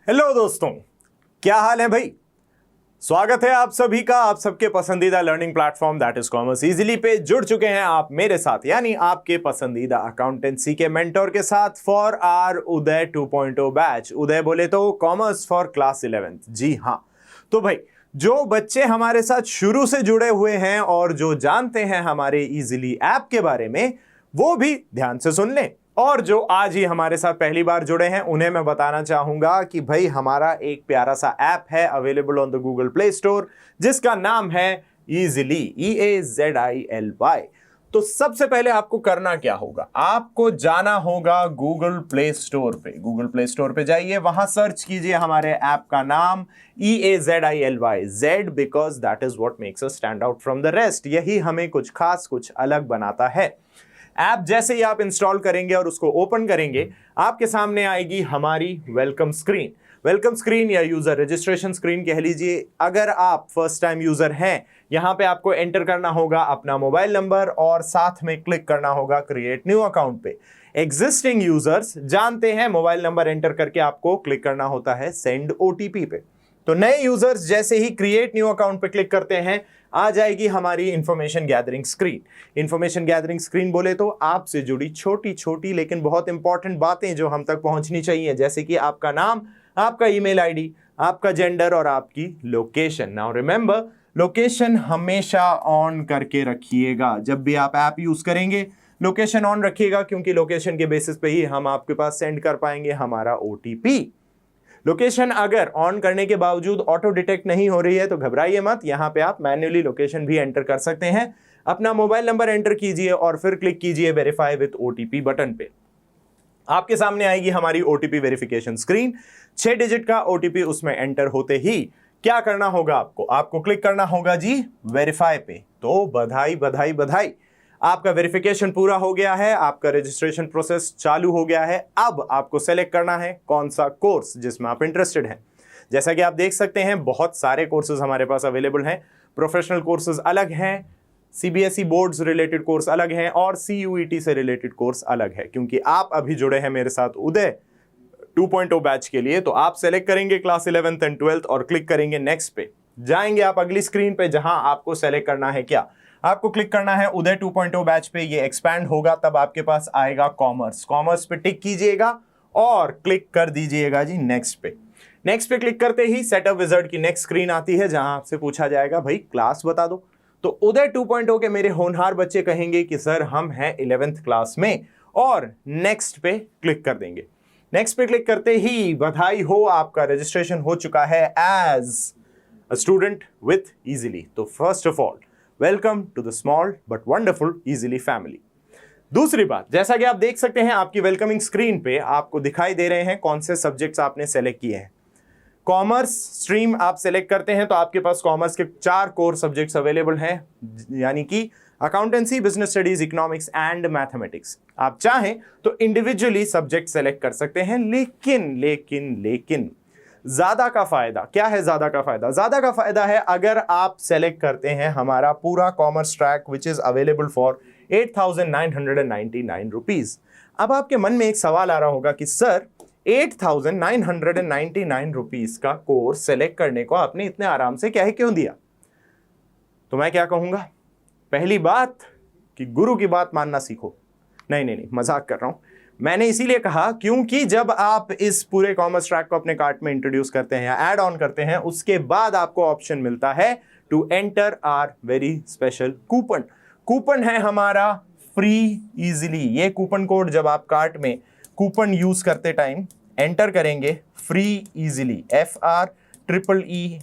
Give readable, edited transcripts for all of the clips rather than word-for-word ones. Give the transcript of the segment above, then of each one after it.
Hello दोस्तों, क्या हाल है भाई। स्वागत है आप सभी का आप सबके पसंदीदा learning platform that is commerce easily पे जुड़ चुके हैं आप मेरे साथ, यानी आपके पसंदीदा अकाउंटेंसी के मेंटोर के साथ फॉर आर उदय 2.0 बैच। उदय बोले तो कॉमर्स फॉर क्लास 11th। जी हाँ, तो भाई जो बच्चे हमारे साथ शुरू से जुड़े हुए हैं और जो जानते हैं हमारे इजीली ऐप के बारे में, वो भी ध्यान से सुन लें। और जो आज ही हमारे साथ पहली बार जुड़े हैं उन्हें मैं बताना चाहूंगा कि भाई हमारा एक प्यारा सा ऐप है available on the Google Play store, जिसका नाम है इजीली, EAZILY। तो सबसे पहले आपको करना क्या होगा, आपको जाना होगा गूगल प्ले स्टोर पे। गूगल प्ले स्टोर पे जाइए, वहां सर्च कीजिए हमारे ऐप का नाम EAZILY, Z because that is what makes us stand out from the rest. यही हमें कुछ खास, कुछ अलग बनाता है। ऐप जैसे ही आप इंस्टॉल करेंगे और उसको ओपन करेंगे, आपके सामने आएगी हमारी वेलकम स्क्रीन। वेलकम स्क्रीन या यूजर रजिस्ट्रेशन स्क्रीन कह लीजिए। अगर आप फर्स्ट टाइम यूजर हैं, यहां पे आपको एंटर करना होगा अपना मोबाइल नंबर और साथ में क्लिक करना होगा क्रिएट न्यू अकाउंट पे। एग्जिस्टिंग यूजर्स जानते हैं मोबाइल नंबर एंटर करके आपको क्लिक करना होता है सेंड OTP पे। तो नए यूजर्स जैसे ही क्रिएट न्यू अकाउंट पे क्लिक करते हैं, आ जाएगी हमारी information gathering screen. Information gathering screen बोले तो आपसे जुड़ी छोटी छोटी लेकिन बहुत इंपॉर्टेंट बातें जो हम तक पहुंचनी चाहिए, जैसे कि आपका नाम, आपका ईमेल आईडी, आपका जेंडर और आपकी लोकेशन। नाउ रिमेंबर, लोकेशन हमेशा ऑन करके रखिएगा। जब भी आप ऐप यूज करेंगे लोकेशन ऑन रखिएगा, क्योंकि लोकेशन के बेसिस पे ही हम आपके पास सेंड कर पाएंगे हमारा OTP। लोकेशन अगर ऑन करने के बावजूद ऑटो डिटेक्ट नहीं हो रही है तो घबराइए मत, यहां पे आप मैन्युअली लोकेशन भी एंटर कर सकते हैं। अपना मोबाइल नंबर एंटर कीजिए और फिर क्लिक कीजिए वेरीफाई विद OTP बटन पे। आपके सामने आएगी हमारी OTP वेरिफिकेशन स्क्रीन। 6 डिजिट का OTP उसमें एंटर होते ही क्या करना होगा, आपको क्लिक करना होगा जी वेरीफाई पे। तो बधाई बधाई बधाई, आपका वेरिफिकेशन पूरा हो गया है, आपका रजिस्ट्रेशन प्रोसेस चालू हो गया है। अब आपको सेलेक्ट करना है कौन सा कोर्स जिसमें आप इंटरेस्टेड हैं। जैसा कि आप देख सकते हैं बहुत सारे कोर्सेज हमारे पास अवेलेबल हैं। प्रोफेशनल कोर्सेज अलग हैं, CBSE बोर्ड्स रिलेटेड कोर्स अलग हैं और CUET से रिलेटेड कोर्स अलग है। क्योंकि आप अभी जुड़े हैं मेरे साथ उदय 2.0 बैच के लिए, तो आप सेलेक्ट करेंगे क्लास 11th एंड 12th और क्लिक करेंगे नेक्स्ट पे। जाएंगे आप अगली स्क्रीन पे, जहां आपको सेलेक्ट करना है क्या, आपको क्लिक करना है उदय 2.0 बैच पे। ये एक्सपैंड होगा तब आपके पास आएगा कॉमर्स। कॉमर्स पे टिक कीजिएगा और क्लिक कर दीजिएगा जी नेक्स्ट पे। नेक्स्ट पे क्लिक करते ही सेटअप विजार्ड की नेक्स्ट स्क्रीन आती है, जहां आपसे पूछा जाएगा भाई क्लास बता दो। तो उदय 2.0 के मेरे होनहार बच्चे कहेंगे कि सर हम हैं 11th क्लास में, और नेक्स्ट पे क्लिक कर देंगे। नेक्स्ट पे क्लिक करते ही बधाई हो, आपका रजिस्ट्रेशन हो चुका है as a student with Easily. तो first of all welcome to the small but wonderful Easily family. दूसरी बात, जैसा कि आप देख सकते हैं आपकी वेलकमिंग स्क्रीन पे आपको दिखाई दे रहे हैं कौन से सब्जेक्ट्स आपने सेलेक्ट किए हैं। कॉमर्स स्ट्रीम आप सेलेक्ट करते हैं तो आपके पास कॉमर्स के 4 कोर सब्जेक्ट्स अवेलेबल हैं, यानी कि accountancy, business studies, economics and mathematics. आप चाहें तो इंडिविजुअली सब्जेक्ट सेलेक्ट कर सकते हैं, लेकिन ज्यादा का फायदा क्या है? ज्यादा का फायदा है अगर आप सेलेक्ट करते हैं हमारा पूरा commerce track which is available for 8,999 rupees. अब आपके मन में एक सवाल आ रहा होगा कि सर 8,999 रुपीज का कोर्स सेलेक्ट करने को आपने इतने आराम से क्यों दिया? तो मैं क्या कहूंगा, पहली बात कि गुरु की बात मानना सीखो। नहीं, मजाक कर रहा हूं। मैंने इसीलिए कहा क्योंकि जब आप इस पूरे कॉमर्स ट्रैक को अपने कार्ट में इंट्रोड्यूस करते हैं या ऐड ऑन करते हैं, उसके बाद आपको ऑप्शन मिलता है to enter our very special coupon. Coupon है हमारा फ्री इजीली। ये कूपन कोड जब आप कार्ट में कूपन यूज करते टाइम एंटर करेंगे, फ्री इजीली, FREEAZILY।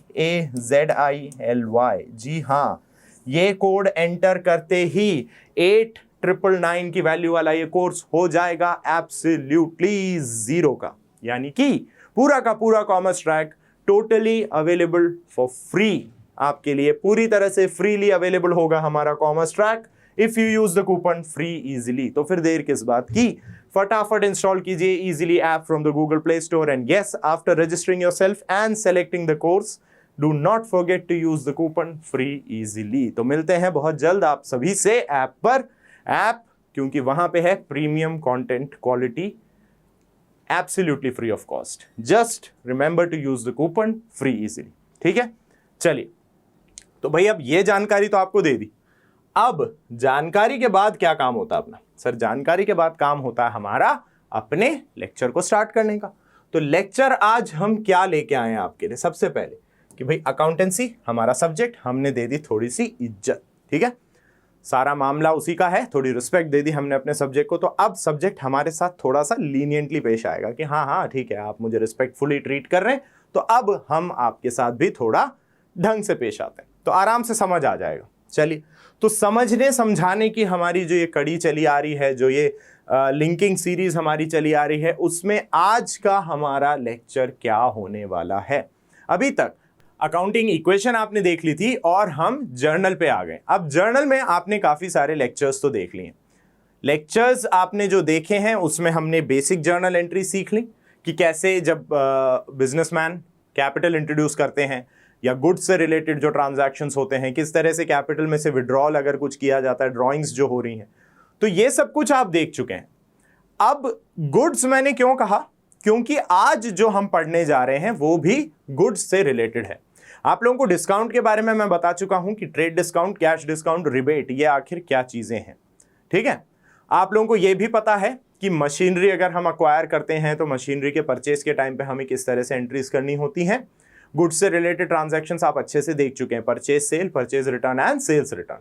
जी हाँ, ये कोड एंटर करते ही 8,999 की वैल्यू वाला ये कोर्स हो जाएगा एब्सोल्युटली 0 का, यानी कि पूरा का पूरा commerce track totally available for free. आपके लिए पूरी तरह से फ्रीली अवेलेबल होगा हमारा commerce track if you use the coupon free easily. तो फिर देर किस बात की, फटाफट इंस्टॉल कीजिए easily app from the Google Play Store and yes, after registering yourself and selecting the course, do not forget to use the coupon free easily. तो मिलते हैं बहुत जल्द आप सभी से ऐप पर। ऐप क्योंकि वहां पे है premium content quality absolutely free of cost. Just remember to use the coupon free easily. ठीक है, चलिए, तो भाई अब ये जानकारी तो आपको दे दी। अब जानकारी के बाद क्या काम होता है अपना? सर जानकारी के बाद काम होता है हमारा अपने लेक्चर को स्टार्ट करने का। तो लेक्चर आज हम क्या लेके आए हैं आपके लिए? सबसे पहले कि भाई अकाउंटेंसी हमारा सब्जेक्ट, हमने दे दी थोड़ी सी इज्जत। ठीक है, सारा मामला उसी का है, थोड़ी रिस्पेक्ट दे दी हमने अपने सब्जेक्ट को। तो अब सब्जेक्ट हमारे साथ थोड़ा सा लीनियंटली पेश आएगा कि हाँ हाँ ठीक है, आप मुझे रिस्पेक्टफुली ट्रीट कर रहे हैं, तो अब हम आपके साथ भी थोड़ा ढंग से पेश आते हैं, तो आराम से समझ आ जाएगा। चलिए, तो समझने समझाने की हमारी जो ये कड़ी चली आ रही है, जो ये लिंकिंग सीरीज हमारी चली आ रही है, उसमें आज का हमारा लेक्चर क्या होने वाला है? अभी तक अकाउंटिंग इक्वेशन आपने देख ली थी और हम जर्नल पे आ गए। अब जर्नल में आपने काफी सारे लेक्चर्स तो देख लिए। लेक्चर्स आपने जो देखे हैं उसमें हमने बेसिक जर्नल एंट्री सीख ली कि कैसे जब बिजनेसमैन कैपिटल इंट्रोड्यूस करते हैं या गुड्स से रिलेटेड जो ट्रांजैक्शंस होते हैं, किस तरह से कैपिटल में से विड्रॉल अगर कुछ किया जाता है, ड्रॉइंग्स जो हो रही हैं, तो ये सब कुछ आप देख चुके हैं। अब गुड्स मैंने क्यों कहा? क्योंकि आज जो हम पढ़ने जा रहे हैं वो भी गुड्स से रिलेटेड है। आप लोगों को डिस्काउंट के बारे में मैं बता चुका हूं कि trade discount, cash discount, rebate, ये आखिर क्या चीजें हैं। ठीक है, आप लोगों को यह भी पता है कि मशीनरी अगर हम अक्वायर करते हैं तो मशीनरी के परचेज के टाइम पे हमें किस तरह से एंट्रीज करनी होती हैं। गुड्स से रिलेटेड ट्रांजैक्शंस आप अच्छे से देख चुके हैं, purchase sale, purchase return and sales return.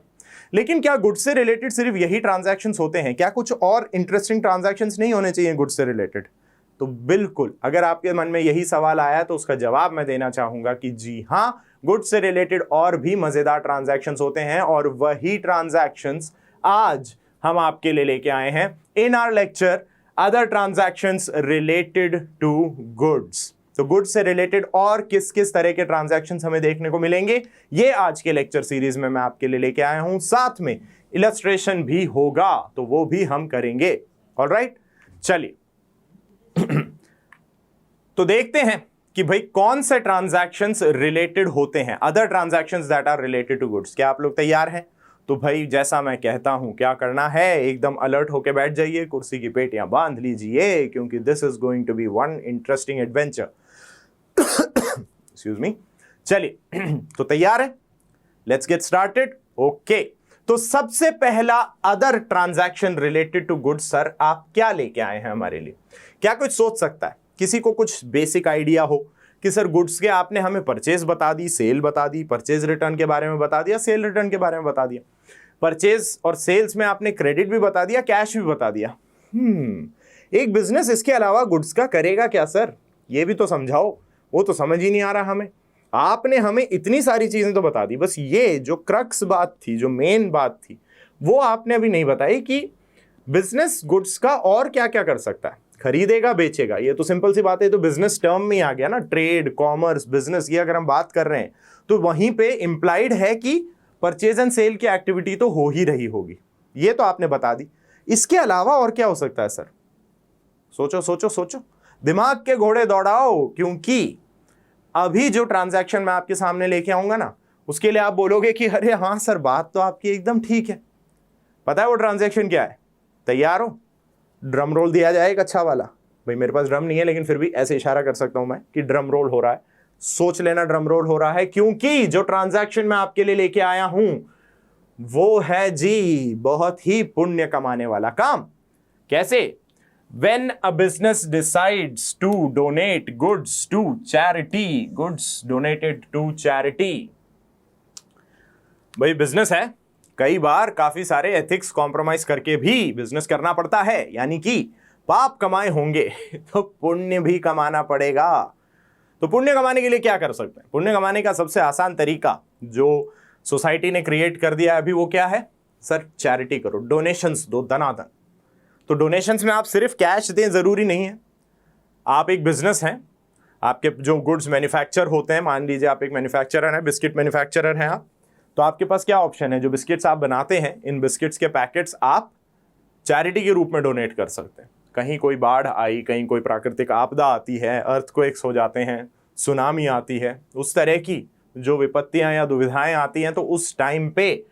लेकिन क्या गुड्स से रिलेटेड सिर्फ यही ट्रांजैक्शंस होते हैं? क्या कुछ और इंटरेस्टिंग ट्रांजैक्शंस नहीं होने चाहिए गुड्स से रिलेटेड? तो बिल्कुल, अगर आपके मन में यही सवाल आया तो उसका जवाब मैं देना चाहूंगा कि जी हां, गुड्स से रिलेटेड और भी मजेदार ट्रांजैक्शंस होते हैं, और वही ट्रांजैक्शंस आज हम आपके लिए लेके आए हैं in our lecture other transactions related to goods. तो गुड्स से रिलेटेड और किस किस तरह के ट्रांजैक्शंस हमें देखने को मिलेंगे, ये आज के लेक्चर सीरीज में मैं आपके लिए लेके आया हूं। साथ में इलस्ट्रेशन भी होगा, तो वो भी हम करेंगे। ऑलराइट, चलिए तो देखते हैं कि भाई कौन से ट्रांजैक्शंस रिलेटेड होते हैं, other transactions that are related to goods. क्या आप लोग तैयार हैं? तो भाई जैसा मैं कहता हूं क्या करना है, एकदम अलर्ट होके बैठ जाइए, कुर्सी की पेटियां बांध लीजिए, क्योंकि this is going to be one interesting adventure. Excuse me. चलिए तो तैयार है? Let's get started. ओके, तो सबसे पहला other transaction related to goods, sir आप क्या लेके आए हैं हमारे लिए? क्या कुछ सोच सकता है? किसी को कुछ बेसिक आइडिया हो कि सर गुड्स के आपने हमें परचेज बता दी, सेल बता दी, परचेज रिटर्न के बारे में बता दिया, सेल रिटर्न के बारे में बता दिया, परचेज और सेल्स में आपने क्रेडिट भी बता दिया, कैश भी बता दिया। एक बिजनेस इसके अलावा गुड्स का करेगा क्या सर? ये भी तो समझाओ। वो तो समझ ही नहीं आ रहा हमें। आपने हमें इतनी सारी चीजें तो बता दी, बस ये जो क्रक्स बात थी, जो मेन बात थी, वो आपने अभी नहीं बताई कि बिजनेस गुड्स का और क्या क्या कर सकता है। खरीदेगा, बेचेगा, ये तो सिंपल सी बात है, तो बिजनेस टर्म में आ गया ना, ट्रेड, कॉमर्स, बिजनेस, ये अगर हम बात कर रहे हैं तो वहीं पे इंप्लाइड है कि परचेज एंड सेल की एक्टिविटी तो हो ही रही होगी। ये तो आपने बता दी। इसके अलावा और क्या हो सकता है सर? सोचो सोचो सोचो, दिमाग के घोड़े दौड़ाओ, क्योंकि अभी जो ट्रांजैक्शन मैं आपके सामने लेके आऊंगा ना, उसके लिए आप बोलोगे कि अरे हाँ सर, बात तो आपकी एकदम ठीक है। पता है वो ट्रांजैक्शन क्या है? तैयार हो? ड्रम रोल दिया जाए एक अच्छा वाला। भाई मेरे पास ड्रम नहीं है, लेकिन फिर भी ऐसे इशारा कर सकता हूं मैं कि ड्रम रोल हो रहा है। सोच लेना ड्रम रोल हो रहा है, क्योंकि जो ट्रांजैक्शन मैं आपके लिए लेके आया हूं वो है जी बहुत ही पुण्य कमाने वाला काम। कैसे? When a business decides to donate goods to charity, goods donated to charity। भाई बिजनेस है, कई बार काफी सारे एथिक्स कॉम्प्रोमाइज करके भी बिजनेस करना पड़ता है, यानी कि पाप कमाए होंगे तो पुण्य भी कमाना पड़ेगा। तो पुण्य कमाने के लिए क्या कर सकते हैं? पुण्य कमाने का सबसे आसान तरीका जो सोसाइटी ने क्रिएट कर दिया है अभी, वो क्या है सर? चैरिटी करो, डोनेशंस दो, धनाधन। तो डोनेशंस में आप सिर्फ कैश दें जरूरी नहीं है। आप एक बिजनेस हैं, आपके जो गुड्स मैन्युफैक्चर होते हैं, मान लीजिए आप एक मैन्युफैक्चरर हैं, बिस्किट मैन्युफैक्चरर हैं आप, तो आपके पास क्या ऑप्शन है? जो बिस्किट्स आप बनाते हैं, इन बिस्किट्स के पैकेट्स आप चैरिटी के रूप में डोनेट कर सकते हैं। कहीं कोई बाढ़ आई, कहीं कोई प्राकृतिक आपदा आती है, अर्थक्वेक्स हो जाते हैं, सुनामी आती है, उस तरह की जो विपत्तियां या दुविधाएं आती हैं, तो उस टाइम पे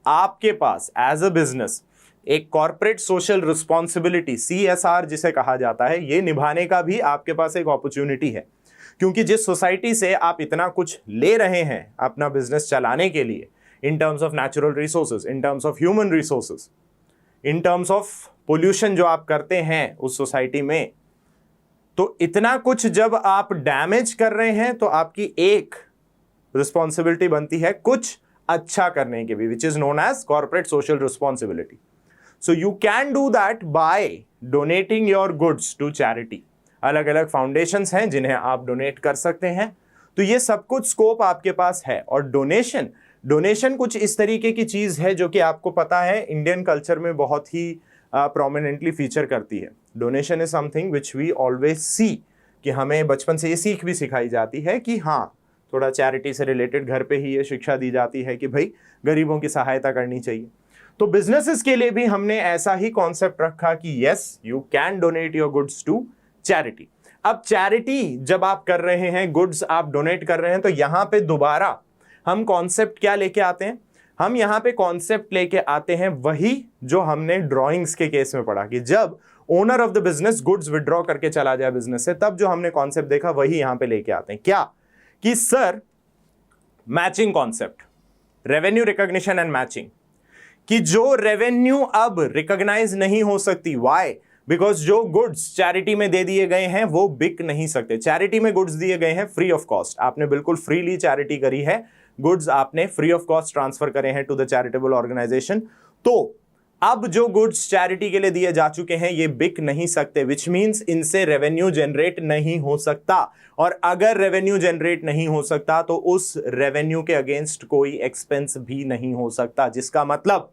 आपके पास एज अ बिजनेस एक कॉर्पोरेट सोशल रिस्पॉन्सिबिलिटी CSR जिसे कहा जाता है, ये निभाने का भी आपके पास एक अपॉर्चुनिटी है। क्योंकि जिस सोसाइटी से आप इतना कुछ ले रहे हैं अपना बिजनेस चलाने के लिए, in terms of natural resources, in terms of human resources, in terms of pollution जो आप करते हैं उस सोसाइटी में, तो इतना कुछ जब आप डैमेज कर रहे हैं तो आपकी एक रिस्पॉन्सिबिलिटी बनती है कुछ अच्छा करने की भी, which is known as corporate social responsibility. So you can do that by donating your goods to charity. अलग अलग फाउंडेशंस हैं जिन्हें आप डोनेट कर सकते हैं। तो ये सब कुछ स्कोप आपके पास है। और डोनेशन कुछ इस तरीके की चीज है जो कि आपको पता है इंडियन कल्चर में बहुत ही प्रोमिनेंटली फीचर करती है। Donation is something which we always see, कि हमें बचपन से ये सीख भी सिखाई जाती है कि हाँ, थोड़ा चैरिटी से रिलेटेड घर पे ही ये शिक्षा दी जाती है कि भाई गरीबों की सहायता करनी चाहिए। तो बिजनेसेस के लिए भी हमने ऐसा ही कॉन्सेप्ट रखा कि yes, you can donate your goods to charity. अब चैरिटी जब आप कर रहे हैं, गुड्स आप डोनेट कर रहे हैं, तो यहां पे दोबारा हम कॉन्सेप्ट क्या लेके आते हैं? हम यहां पे कॉन्सेप्ट लेके आते हैं वही जो हमने ड्रॉइंग्स के केस में पढ़ा, कि जब owner of the business goods withdraw करके चला जाए बिजनेस से, तब जो हमने कॉन्सेप्ट देखा वही यहां पे लेके आते हैं। क्या? कि sir, matching concept, revenue recognition and matching, कि जो रेवेन्यू अब रिकॉग्नाइज नहीं हो सकती। व्हाई? बिकॉज जो गुड्स चैरिटी में दे दिए गए हैं वो बिक नहीं सकते। चैरिटी में गुड्स दिए गए हैं फ्री ऑफ कॉस्ट, आपने बिल्कुल फ्रीली चैरिटी करी है, गुड्स आपने फ्री ऑफ कॉस्ट ट्रांसफर करे हैं टू द चैरिटेबल ऑर्गेनाइजेशन। तो अब जो गुड्स चैरिटी के लिए दिए जा चुके हैं ये बिक नहीं सकते, विच मीन्स इनसे रेवेन्यू जनरेट नहीं हो सकता। और अगर रेवेन्यू जनरेट नहीं हो सकता तो उस रेवेन्यू के अगेंस्ट कोई एक्सपेंस भी नहीं हो सकता। जिसका मतलब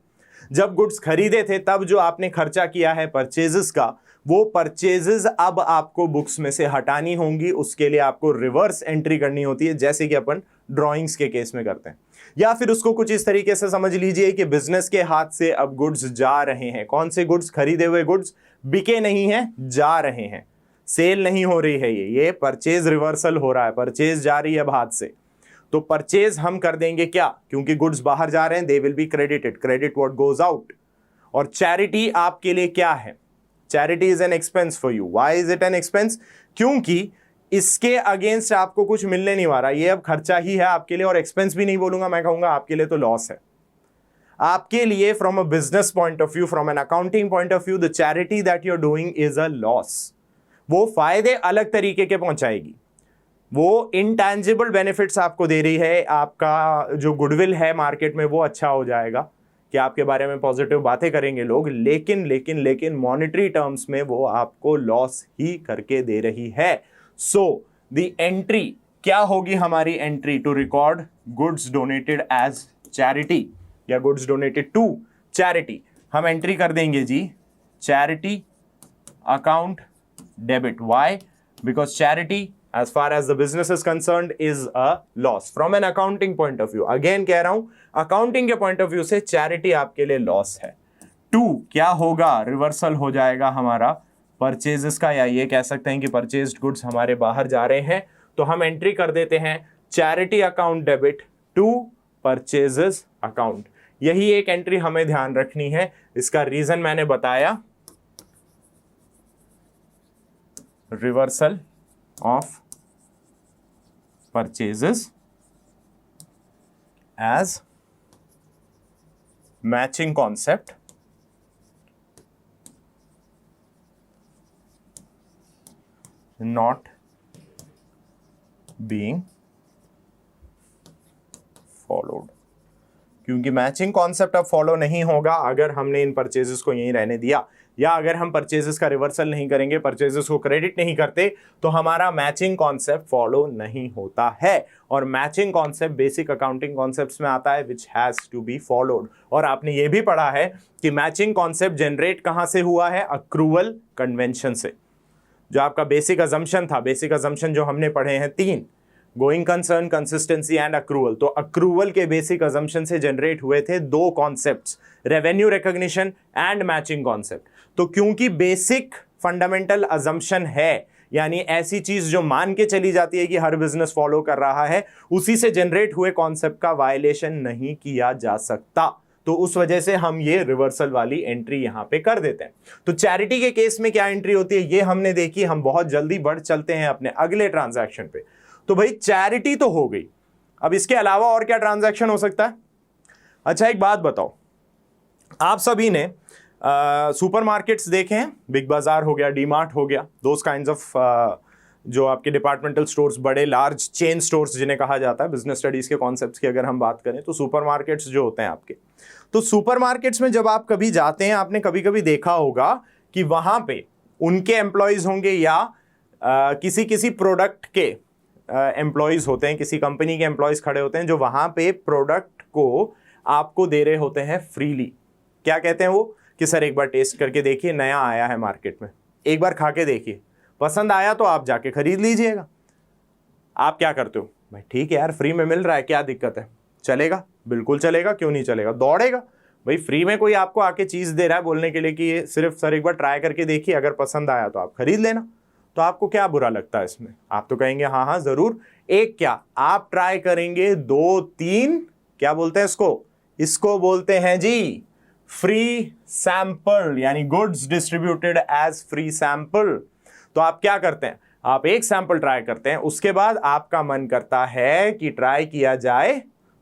जब गुड्स खरीदे थे तब जो आपने खर्चा किया है परचेजेस का, वो परचेजेस अब आपको बुक्स में से हटानी होंगी। उसके लिए आपको रिवर्स एंट्री करनी होती है, जैसे कि अपन ड्राइंग्स के केस में करते हैं। या फिर उसको कुछ इस तरीके से समझ लीजिए कि बिजनेस के हाथ से अब गुड्स जा रहे हैं। कौन से गुड्स? खरीदे हुए गुड्स, बिके नहीं हैं, जा रहे हैं, सेल नहीं हो रही है, ये परचेज रिवर्सल हो रहा है, परचेज जा रही है अब हाथ से। तो परचेज हम कर देंगे क्या? क्योंकि गुड्स बाहर जा रहे हैं, they will be credited, credit what goes out. और चैरिटी आपके लिए क्या है? Charity is an expense for you. Why is it an expense? क्योंकि इसके अगेंस्ट आपको कुछ मिलने नहीं वाला, ये अब खर्चा ही है आपके लिए। और एक्सपेंस भी नहीं बोलूंगा, मैं कहूंगा आपके लिए तो लॉस है। आपके लिए from a business point of view, from an accounting point of view, the charity that you are doing is a loss. वो फायदे अलग तरीके के पहुंचाएगी, वो इनटैंजिबल बेनिफिट्स आपको दे रही है। आपका जो गुडविल है मार्केट में वो अच्छा हो जाएगा, कि आपके बारे में पॉजिटिव बातें करेंगे लोग, लेकिन लेकिन लेकिन मॉनेटरी टर्म्स में वो आपको लॉस ही करके दे रही है। सो द एंट्री क्या होगी हमारी? Entry to record goods donated as charity या गुड्स डोनेटेड टू चैरिटी। हम एंट्री कर देंगे जी charity account debit. Why? Because charity as far as the business is concerned is a loss from an accounting point of view। again कह रहा हूं, accounting के point of view से charity आपके लिए loss है। 2 क्या होगा? रिवर्सल हो जाएगा हमारा परचेजेस का, या ये कह सकते हैं कि परचेज्ड गुड्स हमारे बाहर जा रहे हैं, तो हम एंट्री कर देते हैं charity account debit to purchases account. यही एक एंट्री हमें ध्यान रखनी है। इसका रीजन मैंने बताया, reversal of purchases as matching concept not being followed। क्योंकि मैचिंग कॉन्सेप्ट अब फॉलो नहीं होगा अगर हमने इन परचेजेस को यहीं रहने दिया, या अगर हम परचेजेस का रिवर्सल नहीं करेंगे, परचेजेस को क्रेडिट नहीं करते, तो हमारा मैचिंग कॉन्सेप्ट फॉलो नहीं होता है। और matching concept basic accounting concepts में आता है, which has to be followed. और आपने ये भी पढ़ा है कि मैचिंग कॉन्सेप्ट जनरेट कहां से हुआ है? अक्रूवल कन्वेंशन से। जो आपका बेसिक अजम्पशन था, बेसिक अजम्पशन जो हमने पढ़े हैं 3, going concern, consistency and accrual. तो अक्रूवल के बेसिक अजम्पशन से जनरेट हुए थे 2 concepts, revenue recognition and matching concept. तो क्योंकि बेसिक फंडामेंटल अजम्पशन है, यानी ऐसी चीज जो मान के चली जाती है कि हर बिजनेस फॉलो कर रहा है, उसी से जनरेट हुए कॉन्सेप्ट का वायलेशन नहीं किया जा सकता। तो उस वजह से हम ये रिवर्सल वाली एंट्री यहां पे कर देते हैं। तो चैरिटी के केस में क्या एंट्री होती है ये हमने देखी। हम बहुत जल्दी बढ़ चलते हैं अपने अगले ट्रांजैक्शन पे। तो भाई चैरिटी तो हो गई, अब इसके अलावा और क्या ट्रांजैक्शन हो सकता है? अच्छा एक बात बताओ, आप सभी ने सुपरमार्केट्स देखे हैं, बिग बाजार हो गया, डी मार्ट हो गया, दोस काइंड्स ऑफ जो आपके डिपार्टमेंटल स्टोर्स, बड़े लार्ज चेन स्टोर्स जिन्हें कहा जाता है। बिजनेस स्टडीज के कॉन्सेप्ट्स की अगर हम बात करें तो सुपरमार्केट्स जो होते हैं आपके, तो सुपरमार्केट्स में जब आप कभी जाते हैं, आपने कभी कभी देखा होगा कि वहां पे उनके एम्प्लॉयज होंगे या किसी किसी प्रोडक्ट के एम्प्लॉयज होते हैं, किसी कंपनी के एम्प्लॉयज खड़े होते हैं जो वहां पे प्रोडक्ट को आपको दे रहे होते हैं फ्रीली। क्या कहते हैं वो कि सर एक बार टेस्ट करके देखिए, नया आया है मार्केट में, एक बार खा के देखिए, पसंद आया तो आप जाके खरीद लीजिएगा। आप क्या करते हो? भाई ठीक है यार, फ्री में मिल रहा है, क्या दिक्कत है, चलेगा, बिल्कुल चलेगा, क्यों नहीं चलेगा, दौड़ेगा। भाई फ्री में कोई आपको आके चीज दे रहा है बोलने के लिए कि ये सिर्फ सर एक बार ट्राई करके देखिए, अगर पसंद आया तो आप खरीद लेना, तो आपको क्या बुरा लगता है इसमें? आप तो कहेंगे हाँ हाँ जरूर। एक क्या, आप ट्राई करेंगे, 2-3, क्या बोलते हैं इसको बोलते हैं जी फ्री सैंपल, यानी goods distributed as free sample. तो आप क्या करते हैं, आप एक सैंपल ट्राई करते हैं, उसके बाद आपका मन करता है कि ट्राई किया जाए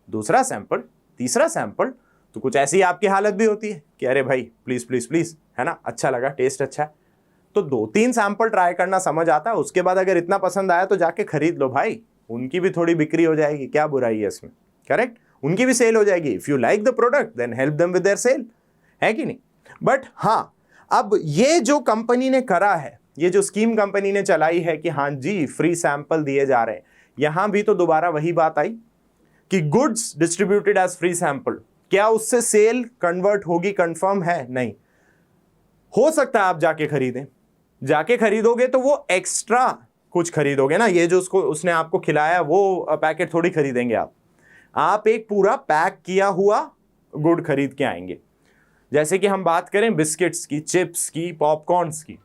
दूसरा सैंपल, तीसरा सैंपल। तो कुछ ऐसी आपकी हालत भी होती है कि अरे भाई प्लीज प्लीज प्लीज, है ना, अच्छा लगा, टेस्ट अच्छा है, तो 2-3 सैंपल ट्राई करना समझ आता है। उसके बाद अगर इतना पसंद आया तो जाके खरीद लो भाई, उनकी भी थोड़ी बिक्री हो जाएगी, क्या बुराई है इसमें, करेक्ट, उनकी भी सेल हो जाएगी। If you like the product then help them with their sale, है कि नहीं? बट हाँ, अब ये जो कंपनी ने करा है, ये जो स्कीम कंपनी ने चलाई है कि हाँ जी फ्री सैंपल दिए जा रहे हैं, यहां भी तो दोबारा वही बात आई कि goods distributed as free sample, क्या उससे सेल कन्वर्ट होगी? कंफर्म है नहीं। हो सकता है आप जाके खरीदें, जाके खरीदोगे तो वो एक्स्ट्रा कुछ खरीदोगे ना, ये जो उसने आपको खिलाया वो पैकेट थोड़ी खरीदेंगे आप एक पूरा पैक किया हुआ गुड खरीद के आएंगे। जैसे कि हम बात करें बिस्किट्स की, चिप्स की, पॉपकॉर्न्स की,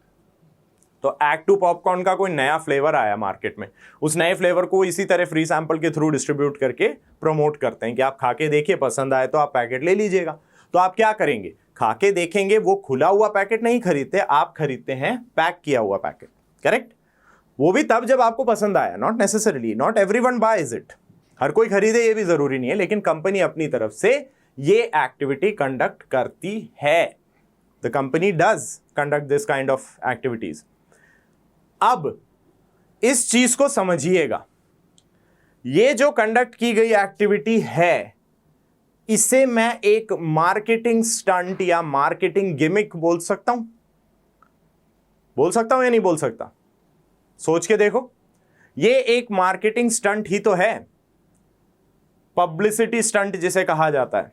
तो एक्ट 2 पॉपकॉर्न का कोई नया फ्लेवर आया मार्केट में, उस नए फ्लेवर को इसी तरह फ्री सैंपल के थ्रू डिस्ट्रीब्यूट करके प्रमोट करते हैं कि आप खा के देखिए, पसंद आए तो आप पैकेट ले लीजिएगा। तो आप क्या करेंगे, खा के देखेंगे, वो खुला हुआ पैकेट नहीं खरीदते, आप खरीदते हैं पैक किया हुआ पैकेट, करेक्ट। वो भी तब जब आपको पसंद आया, not necessarily, not everyone buys it, हर कोई खरीदे ये भी जरूरी नहीं है, लेकिन कंपनी अपनी तरफ से ये एक्टिविटी कंडक्ट करती है। The company does conduct this kind of activities. अब इस चीज को समझिएगा, ये जो कंडक्ट की गई एक्टिविटी है, इसे मैं एक मार्केटिंग स्टंट या मार्केटिंग गिमिक बोल सकता हूं? बोल सकता हूं या नहीं बोल सकता? सोच के देखो, ये एक मार्केटिंग स्टंट ही तो है, पब्लिसिटी स्टंट जिसे कहा जाता है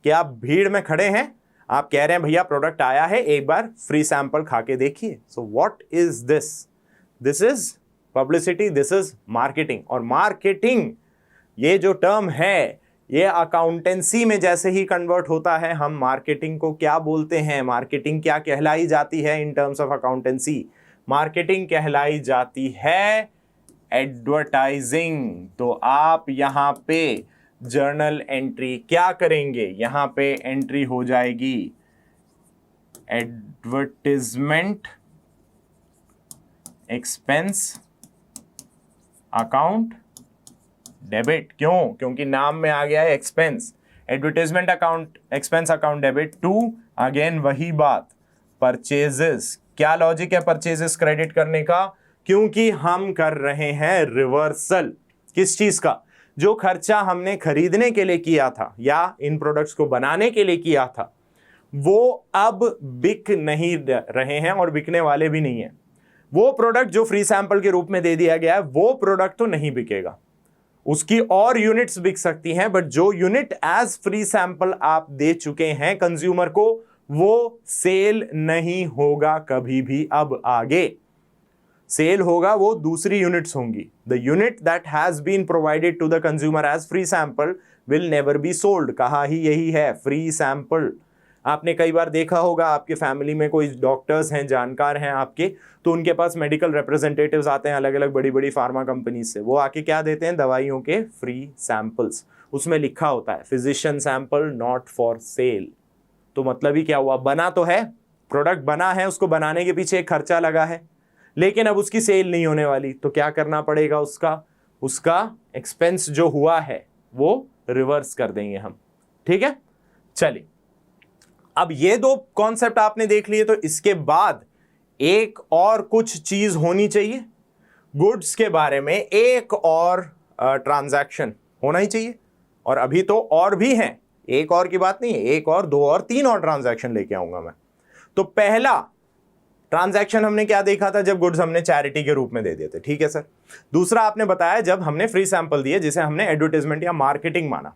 कि आप भीड़ में खड़े हैं, आप कह रहे हैं भैया प्रोडक्ट आया है, एक बार फ्री सैंपल खा के देखिए। So what is this? This is publicity, this is marketing. और मार्केटिंग ये जो टर्म है, ये अकाउंटेंसी में जैसे ही कन्वर्ट होता है, हम मार्केटिंग को क्या बोलते हैं, मार्केटिंग क्या कहलाई जाती है in terms of accountancy? Marketing कहलाई जाती है एडवर्टाइजिंग। तो आप यहां पे जर्नल एंट्री क्या करेंगे, यहां पे एंट्री हो जाएगी एडवर्टाइजमेंट एक्सपेंस अकाउंट डेबिट। क्यों? क्योंकि नाम में आ गया है expense, advertisement account expense account debit to, again वही बात, परचेजेस। क्या लॉजिक है परचेजेस क्रेडिट करने का? क्योंकि हम कर रहे हैं रिवर्सल। किस चीज का? जो खर्चा हमने खरीदने के लिए किया था या इन प्रोडक्ट्स को बनाने के लिए किया था, वो अब बिक नहीं रहे हैं और बिकने वाले भी नहीं है। वो प्रोडक्ट जो फ्री सैंपल के रूप में दे दिया गया है, वो प्रोडक्ट तो नहीं बिकेगा, उसकी और यूनिट्स बिक सकती हैं, बट जो यूनिट एज फ्री सैंपल आप दे चुके हैं कंज्यूमर को, वो सेल नहीं होगा कभी भी। अब आगे सेल होगा वो दूसरी यूनिट्स होंगी। The unit that has been provided to the consumer as free sample will never be sold. कहा ही यही है, फ्री सैंपल। आपने कई बार देखा होगा, आपके फैमिली में कोई डॉक्टर्स हैं, जानकार हैं आपके, तो उनके पास मेडिकल रिप्रेजेंटेटिव्स आते हैं अलग अलग बड़ी बड़ी फार्मा कंपनी से, वो आके क्या देते हैं? दवाइयों के फ्री सैंपल्स। उसमें लिखा होता है physician sample not for sale. तो मतलब ही क्या हुआ, बना तो है, प्रोडक्ट बना है, उसको बनाने के पीछे एक खर्चा लगा है, लेकिन अब उसकी सेल नहीं होने वाली, तो क्या करना पड़ेगा, उसका एक्सपेंस जो हुआ है वो रिवर्स कर देंगे हम। ठीक है, चलिए अब ये दो कॉन्सेप्ट आपने देख लिए, तो इसके बाद एक और कुछ चीज होनी चाहिए, गुड्स के बारे में एक और ट्रांजैक्शन होना ही चाहिए। और अभी तो और भी हैं, एक और की बात नहीं है, एक और, दो और, तीन और ट्रांजैक्शन लेके आऊंगा मैं। तो पहला ट्रांजैक्शन हमने क्या देखा था, जब गुड्स हमने चैरिटी के रूप में दे दिए थे, ठीक है सर। दूसरा आपने बताया जब हमने फ्री सैंपल दिए, जिसे हमने एडवर्टाइजमेंट या मार्केटिंग माना।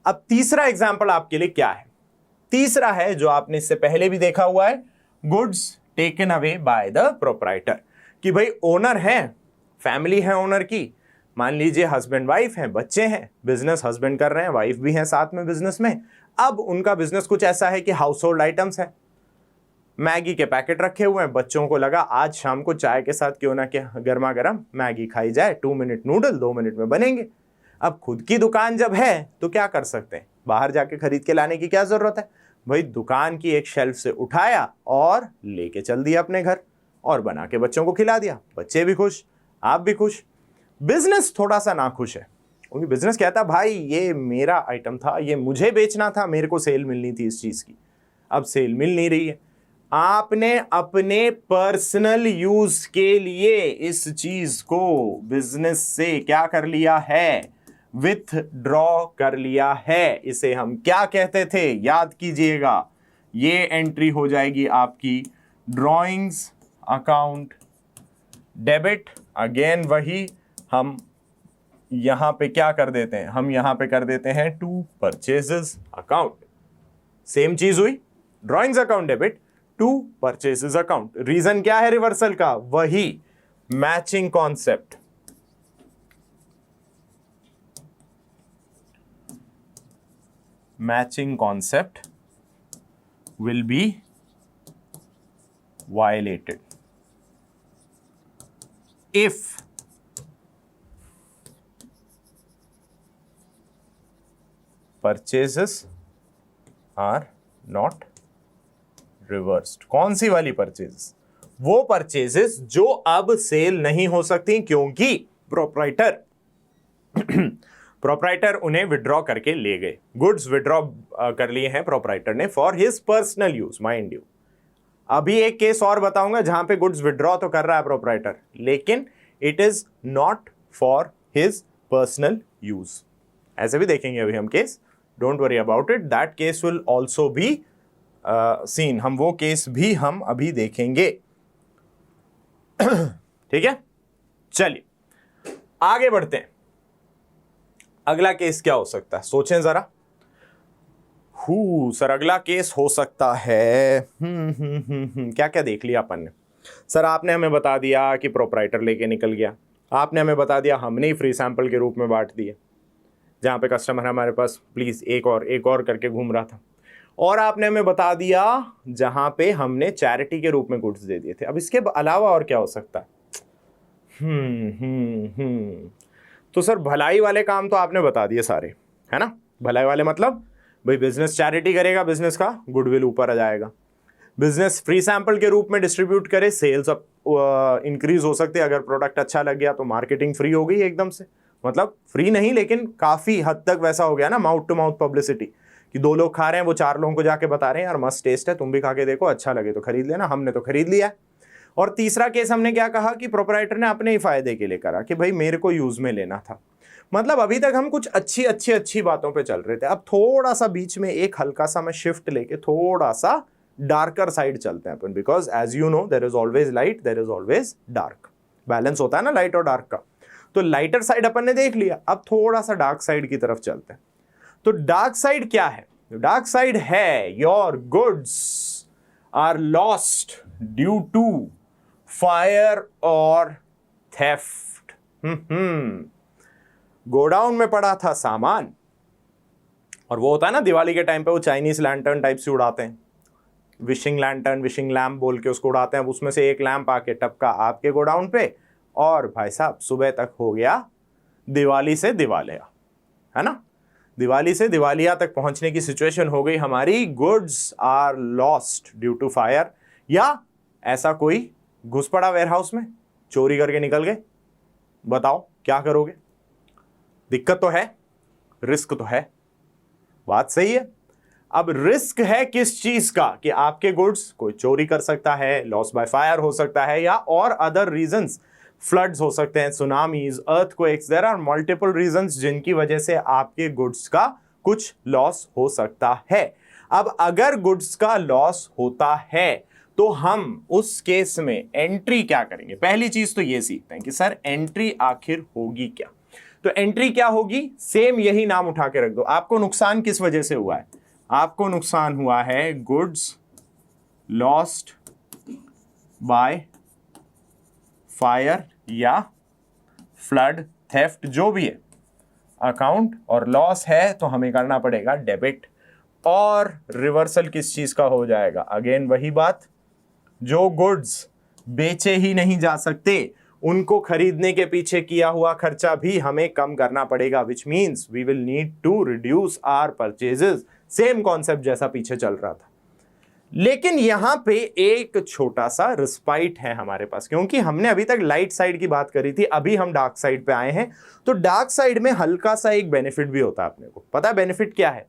अब तीसरा एग्जांपल आपके लिए क्या है, तीसरा है जो आपने इससे पहले भी देखा हुआ है, goods taken away by the proprietor. कि भाई ओनर है, फैमिली है ओनर की, मान लीजिए हस्बैंड वाइफ हैं, बच्चे हैं, बिजनेस हस्बैंड कर रहे हैं, वाइफ भी हैं साथ में बिजनेस में। अब उनका बिजनेस कुछ ऐसा है कि हाउस होल्ड आइटम्स है, मैगी के पैकेट रखे हुए हैं, बच्चों को लगा आज शाम को चाय के साथ क्यों ना क्या गर्मा गर्म मैगी खाई जाए, 2 मिनट नूडल 2 मिनट में बनेंगे। अब खुद की दुकान जब है तो क्या कर सकते हैं, बाहर जाके खरीद के लाने की क्या जरूरत है, भाई दुकान की एक शेल्फ से उठाया और लेके चल दिया अपने घर और बना के बच्चों को खिला दिया, बच्चे भी खुश, आप भी खुश। बिजनेस थोड़ा सा नाखुश है, क्योंकि बिजनेस कहता भाई ये मेरा आइटम था, ये मुझे बेचना था, मेरे को सेल मिलनी थी इस चीज की, अब सेल मिल नहीं रही है। आपने अपने पर्सनल यूज के लिए इस चीज को बिजनेस से क्या कर लिया है, विथड्रॉ कर लिया है। इसे हम क्या कहते थे, याद कीजिएगा, ये एंट्री हो जाएगी आपकी ड्रॉइंग्स अकाउंट डेबिट। अगेन वही हम यहां पे क्या कर देते हैं, हम यहां पे कर देते हैं टू परचेजेस अकाउंट। सेम चीज हुई, drawings account debit to purchases account. Reason क्या है रिवर्सल का, वही matching concept. Matching concept will be violated if purchases are not reversed। कौन सी वाली परचेजेस, वो परचेजेस जो अब सेल नहीं हो सकती क्योंकि प्रोप्राइटर उन्हें विड्रॉ करके ले गए। गुड्स विड्रॉ कर लिए हैं प्रोप्राइटर ने for his personal use, mind you. अभी एक केस और बताऊंगा जहां पे गुड्स विड्रॉ तो कर रहा है प्रोप्राइटर, लेकिन it is not for his personal use. ऐसे भी देखेंगे अभी हम case, don't worry about it, that case will also be seen. हम वो केस भी हम अभी देखेंगे। ठीक है, चलिए आगे बढ़ते हैं। अगला केस क्या हो सकता है, सोचें जरा। सर अगला केस हो सकता है क्या क्या देख लिया अपन ने। सर आपने हमें बता दिया कि प्रोप्राइटर लेके निकल गया, आपने हमें बता दिया हमने ही फ्री सैंपल के रूप में बांट दिए, जहां पे कस्टमर हमारे पास प्लीज एक और करके घूम रहा था, और आपने हमें बता दिया जहां पे हमने चैरिटी के रूप में गुड्स दे दिए थे। अब इसके अलावा और क्या हो सकता है। तो सर भलाई वाले काम तो आपने बता दिए सारे, है ना। भलाई वाले मतलब भाई बिजनेस चैरिटी करेगा, बिजनेस का गुडविल ऊपर आ जाएगा। बिजनेस फ्री सैंपल के रूप में डिस्ट्रीब्यूट करे, सेल्स इंक्रीज हो सकते हैं। अगर प्रोडक्ट अच्छा लग गया तो मार्केटिंग फ्री हो गई एकदम से, मतलब फ्री नहीं लेकिन काफी हद तक वैसा हो गया ना, माउथ टू माउथ पब्लिसिटी, कि 2 लोग खा रहे हैं, वो 4 लोगों को जाके बता रहे हैं यार मस्त टेस्ट है, तुम भी खा के देखो, अच्छा लगे तो खरीद लेना, हमने तो खरीद लिया है। और तीसरा केस हमने क्या कहा कि प्रोप्राइटर ने अपने ही फायदे के लिए करा कि भाई मेरे को यूज में लेना था। मतलब अभी तक हम कुछ अच्छी बातों पे चल रहे थे, अब थोड़ा सा बीच में एक हल्का सा मैं शिफ्ट लेके थोड़ा सा डार्कर साइड चलते हैं अपन, because as you know there is always light, there is always dark, balance होता है ना लाइट और डार्क का। तो लाइटर साइड अपन ने देख लिया, अब थोड़ा सा डार्क साइड की तरफ चलते हैं। तो डार्क साइड क्या है, डार्क साइड है your goods are lost due to fire और थेफ्ट। गोडाउन में पड़ा था सामान, और वो होता है ना दिवाली के टाइम पे वो चाइनीज लैंटर्न टाइप से उड़ाते हैं, विशिंग लैंटर्न, विशिंग लैम्प बोल के उसको उड़ाते हैं। उसमें से एक लैंप आके टपका आपके गोडाउन पे, और भाई साहब सुबह तक हो गया दिवाली से दिवालिया, है ना। दिवाली से दिवालिया तक पहुंचने की सिचुएशन हो गई हमारी, goods are lost due to fire, या ऐसा कोई घुस पड़ा वेयरहाउस में, चोरी करके निकल गए। बताओ क्या करोगे? दिक्कत तो है, रिस्क तो है, बात सही है। अब रिस्क है किस चीज का? कि आपके गुड्स कोई चोरी कर सकता है, लॉस बाय फायर हो सकता है, या और अदर रीजंस, फ्लड्स हो सकते हैं, tsunamis, earthquakes, there are multiple reasons जिनकी वजह से आपके गुड्स का कुछ लॉस हो सकता है। अब अगर गुड्स का लॉस होता है तो हम उस केस में एंट्री क्या करेंगे? पहली चीज तो ये सीखते हैं कि सर एंट्री आखिर होगी क्या। तो एंट्री क्या होगी? सेम यही नाम उठा के रख दो। आपको नुकसान किस वजह से हुआ है? आपको नुकसान हुआ है गुड्स लॉस्ट बाय फायर या फ्लड, थेफ्ट, जो भी है अकाउंट, और लॉस है तो हमें करना पड़ेगा डेबिट। और रिवर्सल किस चीज का हो जाएगा? अगेन वही बात, जो गुड्स बेचे ही नहीं जा सकते उनको खरीदने के पीछे किया हुआ खर्चा भी हमें कम करना पड़ेगा, which means we will need to reduce our purchases. Same concept जैसा पीछे चल रहा था, लेकिन यहां पे एक छोटा सा रिस्पाइट है हमारे पास, क्योंकि हमने अभी तक लाइट साइड की बात करी थी, अभी हम डार्क साइड पे आए हैं। तो डार्क साइड में हल्का सा एक बेनिफिट भी होता है। अपने को पता है बेनिफिट क्या है?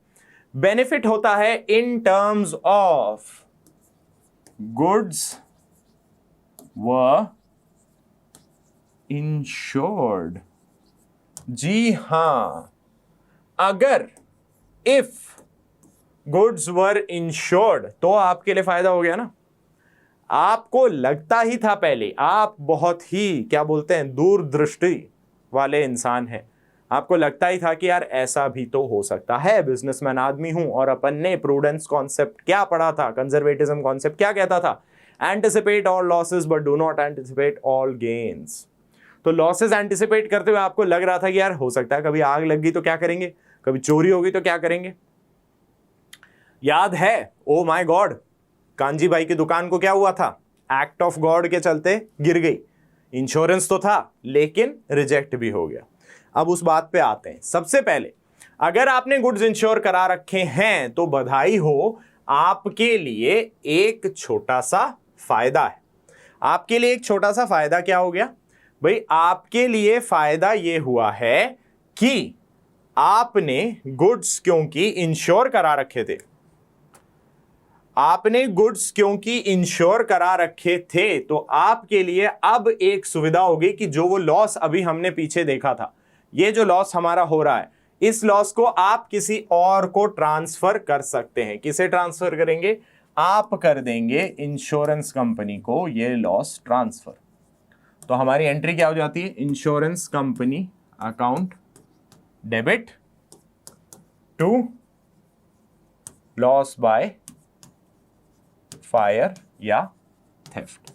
बेनिफिट होता है इन टर्म्स ऑफ गुड्स व इंश्योर्ड। जी हां, अगर इफ गुड्स वर इंश्योर्ड तो आपके लिए फायदा हो गया ना। आपको लगता ही था पहले, आप बहुत ही क्या बोलते हैं दूरदृष्टि वाले इंसान हैं, आपको लगता ही था कि यार ऐसा भी तो हो सकता है, बिजनेसमैन आदमी हूं। और अपन ने प्रूडेंस कॉन्सेप्ट क्या पढ़ा था, कंजर्वेटिज्म कॉन्सेप्ट क्या कहता था? Anticipate all losses but do not anticipate all gains. तो लॉसेस एंटिसिपेट करते हुए आपको लग रहा था कि यार हो सकता है कभी आग लग गई तो क्या करेंगे, कभी चोरी होगी तो क्या करेंगे। याद है, ओ माय गॉड, कांजी भाई की दुकान को क्या हुआ था? एक्ट ऑफ गॉड के चलते गिर गई। इंश्योरेंस तो था लेकिन रिजेक्ट भी हो गया। अब उस बात पे आते हैं। सबसे पहले अगर आपने गुड्स इंश्योर करा रखे हैं तो बधाई हो, आपके लिए एक छोटा सा फायदा है। आपके लिए एक छोटा सा फायदा क्या हो गया भाई? आपके लिए फायदा ये हुआ है कि आपने गुड्स क्योंकि इंश्योर करा रखे थे, आपने गुड्स क्योंकि इंश्योर करा रखे थे तो आपके लिए अब एक सुविधा होगी कि जो वो लॉस अभी हमने पीछे देखा था, ये जो लॉस हमारा हो रहा है, इस लॉस को आप किसी और को ट्रांसफर कर सकते हैं। किसे ट्रांसफर करेंगे? आप कर देंगे इंश्योरेंस कंपनी को ये लॉस ट्रांसफर। तो हमारी एंट्री क्या हो जाती है? Insurance company account debit to loss by fire या थेफ्ट।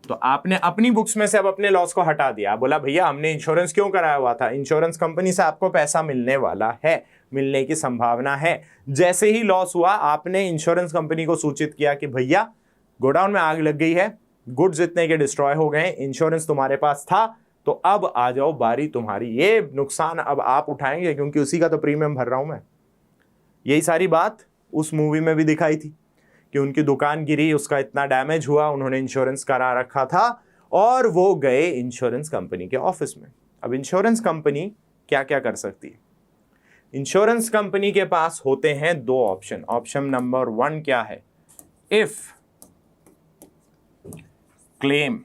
तो आपने अपनी बुक्स में से अब अपने लॉस को हटा दिया, बोला भैया हमने इंश्योरेंस क्यों कराया हुआ था, इंश्योरेंस कंपनी से आपको पैसा मिलने वाला है, मिलने की संभावना है। जैसे ही लॉस हुआ आपने इंश्योरेंस कंपनी को सूचित किया कि भैया गोडाउन में आग लग गई है, गुड्स इतने के डिस्ट्रॉय हो गए, इंश्योरेंस तुम्हारे पास था तो अब आ जाओ, बारी तुम्हारी, ये नुकसान अब आप उठाएंगे क्योंकि उसी का तो प्रीमियम भर रहा हूं मैं। यही सारी बात उस मूवी में भी दिखाई थी कि उनकी दुकान गिरी, उसका इतना डैमेज हुआ, उन्होंने इंश्योरेंस करा रखा था और वो गए इंश्योरेंस कंपनी के ऑफिस में। अब इंश्योरेंस कंपनी क्या क्या कर सकती है? इंश्योरेंस कंपनी के पास होते हैं दो ऑप्शन। ऑप्शन नंबर 1 क्या है? If claim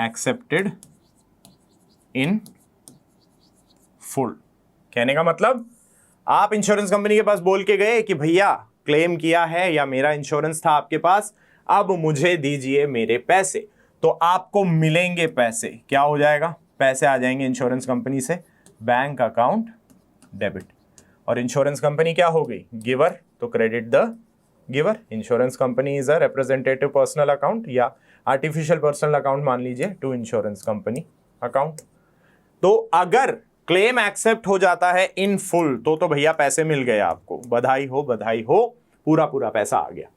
accepted in full. कहने का मतलब आप इंश्योरेंस कंपनी के पास बोल के गए कि भैया क्लेम किया है या मेरा इंश्योरेंस था आपके पास, अब मुझे दीजिए मेरे पैसे, तो आपको मिलेंगे पैसे। क्या हो जाएगा? पैसे आ जाएंगे इंश्योरेंस कंपनी से बैंक अकाउंट डेबिट। और इंश्योरेंस कंपनी क्या हो गई? गिवर, तो credit the giver. Insurance company is a representative personal account या आर्टिफिशियल पर्सनल अकाउंट मान लीजिए टू इंश्योरेंस कंपनी अकाउंट। तो अगर क्लेम एक्सेप्ट हो जाता है इन फुल तो भैया पैसे मिल गए आपको, बधाई हो, बधाई हो, पूरा पूरा पैसा आ गया।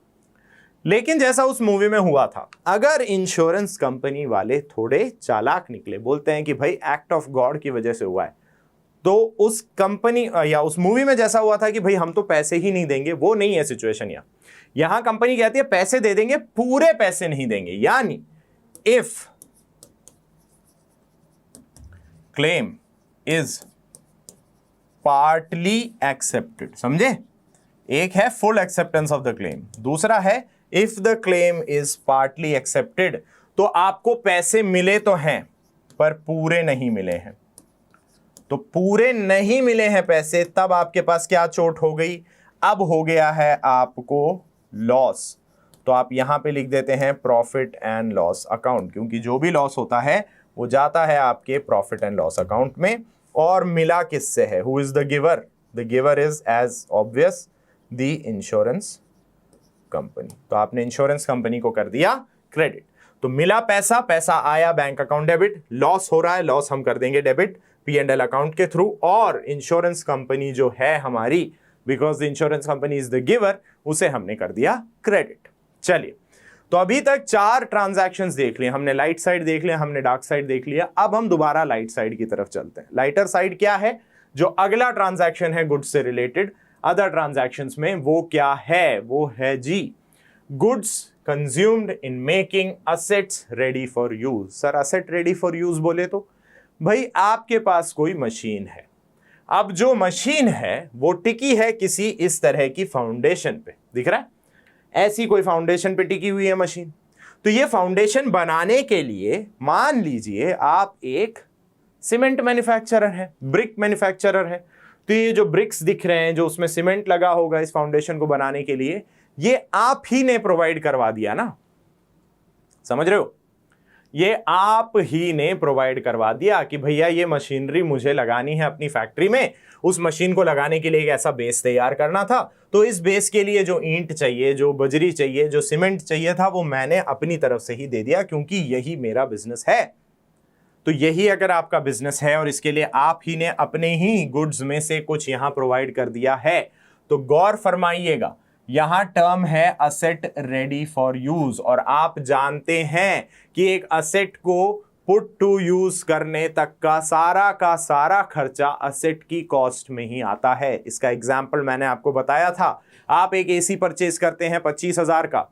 लेकिन जैसा उस मूवी में हुआ था, अगर इंश्योरेंस कंपनी वाले थोड़े चालाक निकले, बोलते हैं कि भाई एक्ट ऑफ गॉड की वजह से हुआ है, तो उस कंपनी या उस मूवी में जैसा हुआ था कि भाई हम तो पैसे ही नहीं देंगे, वो नहीं है सिचुएशन। यहां कंपनी कहती है पैसे दे देंगे, पूरे पैसे नहीं देंगे। यानी if claim is partly accepted, समझे? एक है full acceptance of the claim, दूसरा है if the claim is partly accepted, तो आपको पैसे मिले तो हैं पर पूरे नहीं मिले हैं। तो पूरे नहीं मिले हैं पैसे, तब आपके पास क्या चोट हो गई? अब हो गया है आपको लॉस। तो आप यहां पे लिख देते हैं प्रॉफिट एंड लॉस अकाउंट, क्योंकि जो भी लॉस होता है वो जाता है आपके प्रॉफिट एंड लॉस अकाउंट में। और मिला किससे है? Who is the giver? The giver is as obvious the insurance company. तो आपने इंश्योरेंस कंपनी को कर दिया क्रेडिट। तो मिला पैसा, पैसा आया बैंक अकाउंट डेबिट, लॉस हो रहा है, लॉस हम कर देंगे डेबिट P&L अकाउंट के थ्रू, और इंश्योरेंस कंपनी जो है हमारी, because the insurance company is the giver, उसे हमने कर दिया क्रेडिट। चलिए, तो अभी तक 4 ट्रांजैक्शंस देख लिए हमने, लाइट साइड देख लिया हमने, डार्क साइड देख लिया। अब हम दोबारा लाइट साइड की तरफ चलते हैं। लाइटर साइड क्या है? जो अगला ट्रांजैक्शन है गुड्स से रिलेटेड अदर ट्रांजैक्शंस में, वो क्या है? वो है जी goods consumed in making assets ready for use. Sir asset ready for use बोले तो भाई आपके पास कोई मशीन है, अब जो मशीन है वो टिकी है किसी इस तरह की फाउंडेशन पे, दिख रहा है? ऐसी कोई फाउंडेशन पे टिकी हुई है मशीन। तो ये फाउंडेशन बनाने के लिए मान लीजिए आप एक सीमेंट मैन्युफैक्चरर है, ब्रिक मैन्युफैक्चरर है, तो ये जो ब्रिक्स दिख रहे हैं, जो उसमें सीमेंट लगा होगा इस फाउंडेशन को बनाने के लिए, ये आप ही ने प्रोवाइड करवा दिया ना, समझ रहे हो? ये आप ही ने प्रोवाइड करवा दिया कि भैया ये मशीनरी मुझे लगानी है अपनी फैक्ट्री में, उस मशीन को लगाने के लिए एक ऐसा बेस तैयार करना था, तो इस बेस के लिए जो ईंट चाहिए, जो बजरी चाहिए, जो सीमेंट चाहिए था, वो मैंने अपनी तरफ से ही दे दिया, क्योंकि यही मेरा बिजनेस है। तो यही अगर आपका बिजनेस है और इसके लिए आप ही ने अपने ही गुड्स में से कुछ यहां प्रोवाइड कर दिया है, तो गौर फरमाइएगा, यहां टर्म है असेट रेडी फॉर यूज, और आप जानते हैं कि एक असेट को पुट टू यूज करने तक का सारा खर्चा असेट की कॉस्ट में ही आता है। इसका एग्जाम्पल मैंने आपको बताया था। आप एक एसी परचेज करते हैं 25,000 का,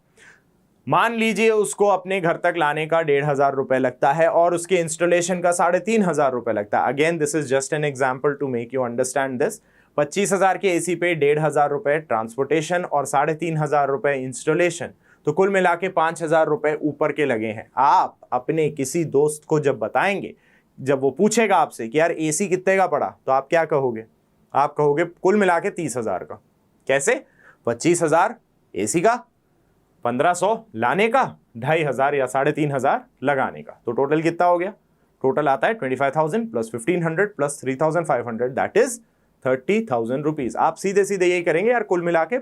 मान लीजिए उसको अपने घर तक लाने का 1,500 रुपए लगता है और उसके इंस्टॉलेशन का 3,500 रुपए लगता है। Again this is just an example to make you understand this. 25,000 के एसी पे 1,500 रुपए ट्रांसपोर्टेशन और 3,500 रुपए इंस्टॉलेशन, तो कुल मिला के 5,000 रुपए ऊपर के लगे हैं। आप अपने किसी दोस्त को जब बताएंगे, जब वो पूछेगा आपसे कि यार एसी कितने का पड़ा, तो आप क्या कहोगे? आप कहोगे कुल मिला के 30,000 का। कैसे? 25,000 एसी का, 1,500 लाने का, 2,500 या 3,500 लगाने का, तो टोटल कितना हो गया? टोटल आता है 25,000 plus 1,500 plus 3,500, that is 30,000 rupees. आप सीधे सीधे यही करेंगे यार, कुल मिला के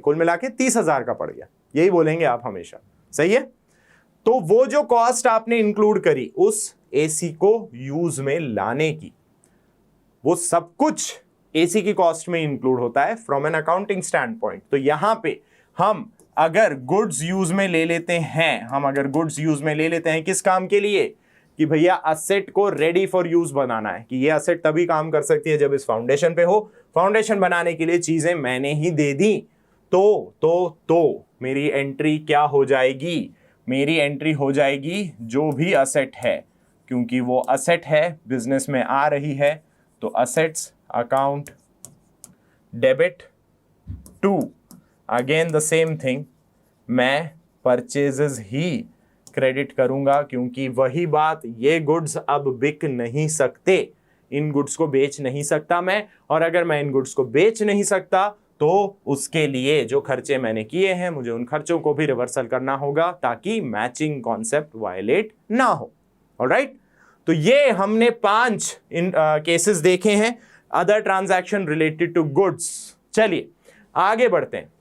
कुल मिला के 30,000 का पड़ गया, यही बोलेंगे आप हमेशा, सही है? तो वो जो कॉस्ट आपने इंक्लूड करी उस एसी को यूज में लाने की, वो सब कुछ एसी की कॉस्ट में इंक्लूड होता है from an accounting stand point. तो यहां पे हम अगर गुड्स यूज में ले लेते हैं, किस काम के लिए? कि भैया असेट को रेडी फॉर यूज बनाना है, कि ये असेट तभी काम कर सकती है जब इस फाउंडेशन पे हो। फाउंडेशन बनाने के लिए चीजें मैंने ही दे दी, तो मेरी एंट्री क्या हो जाएगी? मेरी एंट्री हो जाएगी जो भी असेट है, क्योंकि वो असेट है, बिजनेस में आ रही है, तो assets account debit to, again the same thing, मैं परचेजेस ही क्रेडिट करूंगा, क्योंकि वही बात, ये गुड्स अब बिक नहीं सकते, इन गुड्स को बेच नहीं सकता मैं, और अगर मैं इन गुड्स को बेच नहीं सकता तो उसके लिए जो खर्चे मैंने किए हैं मुझे उन खर्चों को भी रिवर्सल करना होगा, ताकि मैचिंग कॉन्सेप्ट वायलेट ना हो। ऑलराइट, तो ये हमने 5 केसेस देखे हैं other transaction related to goods. चलिए आगे बढ़ते हैं,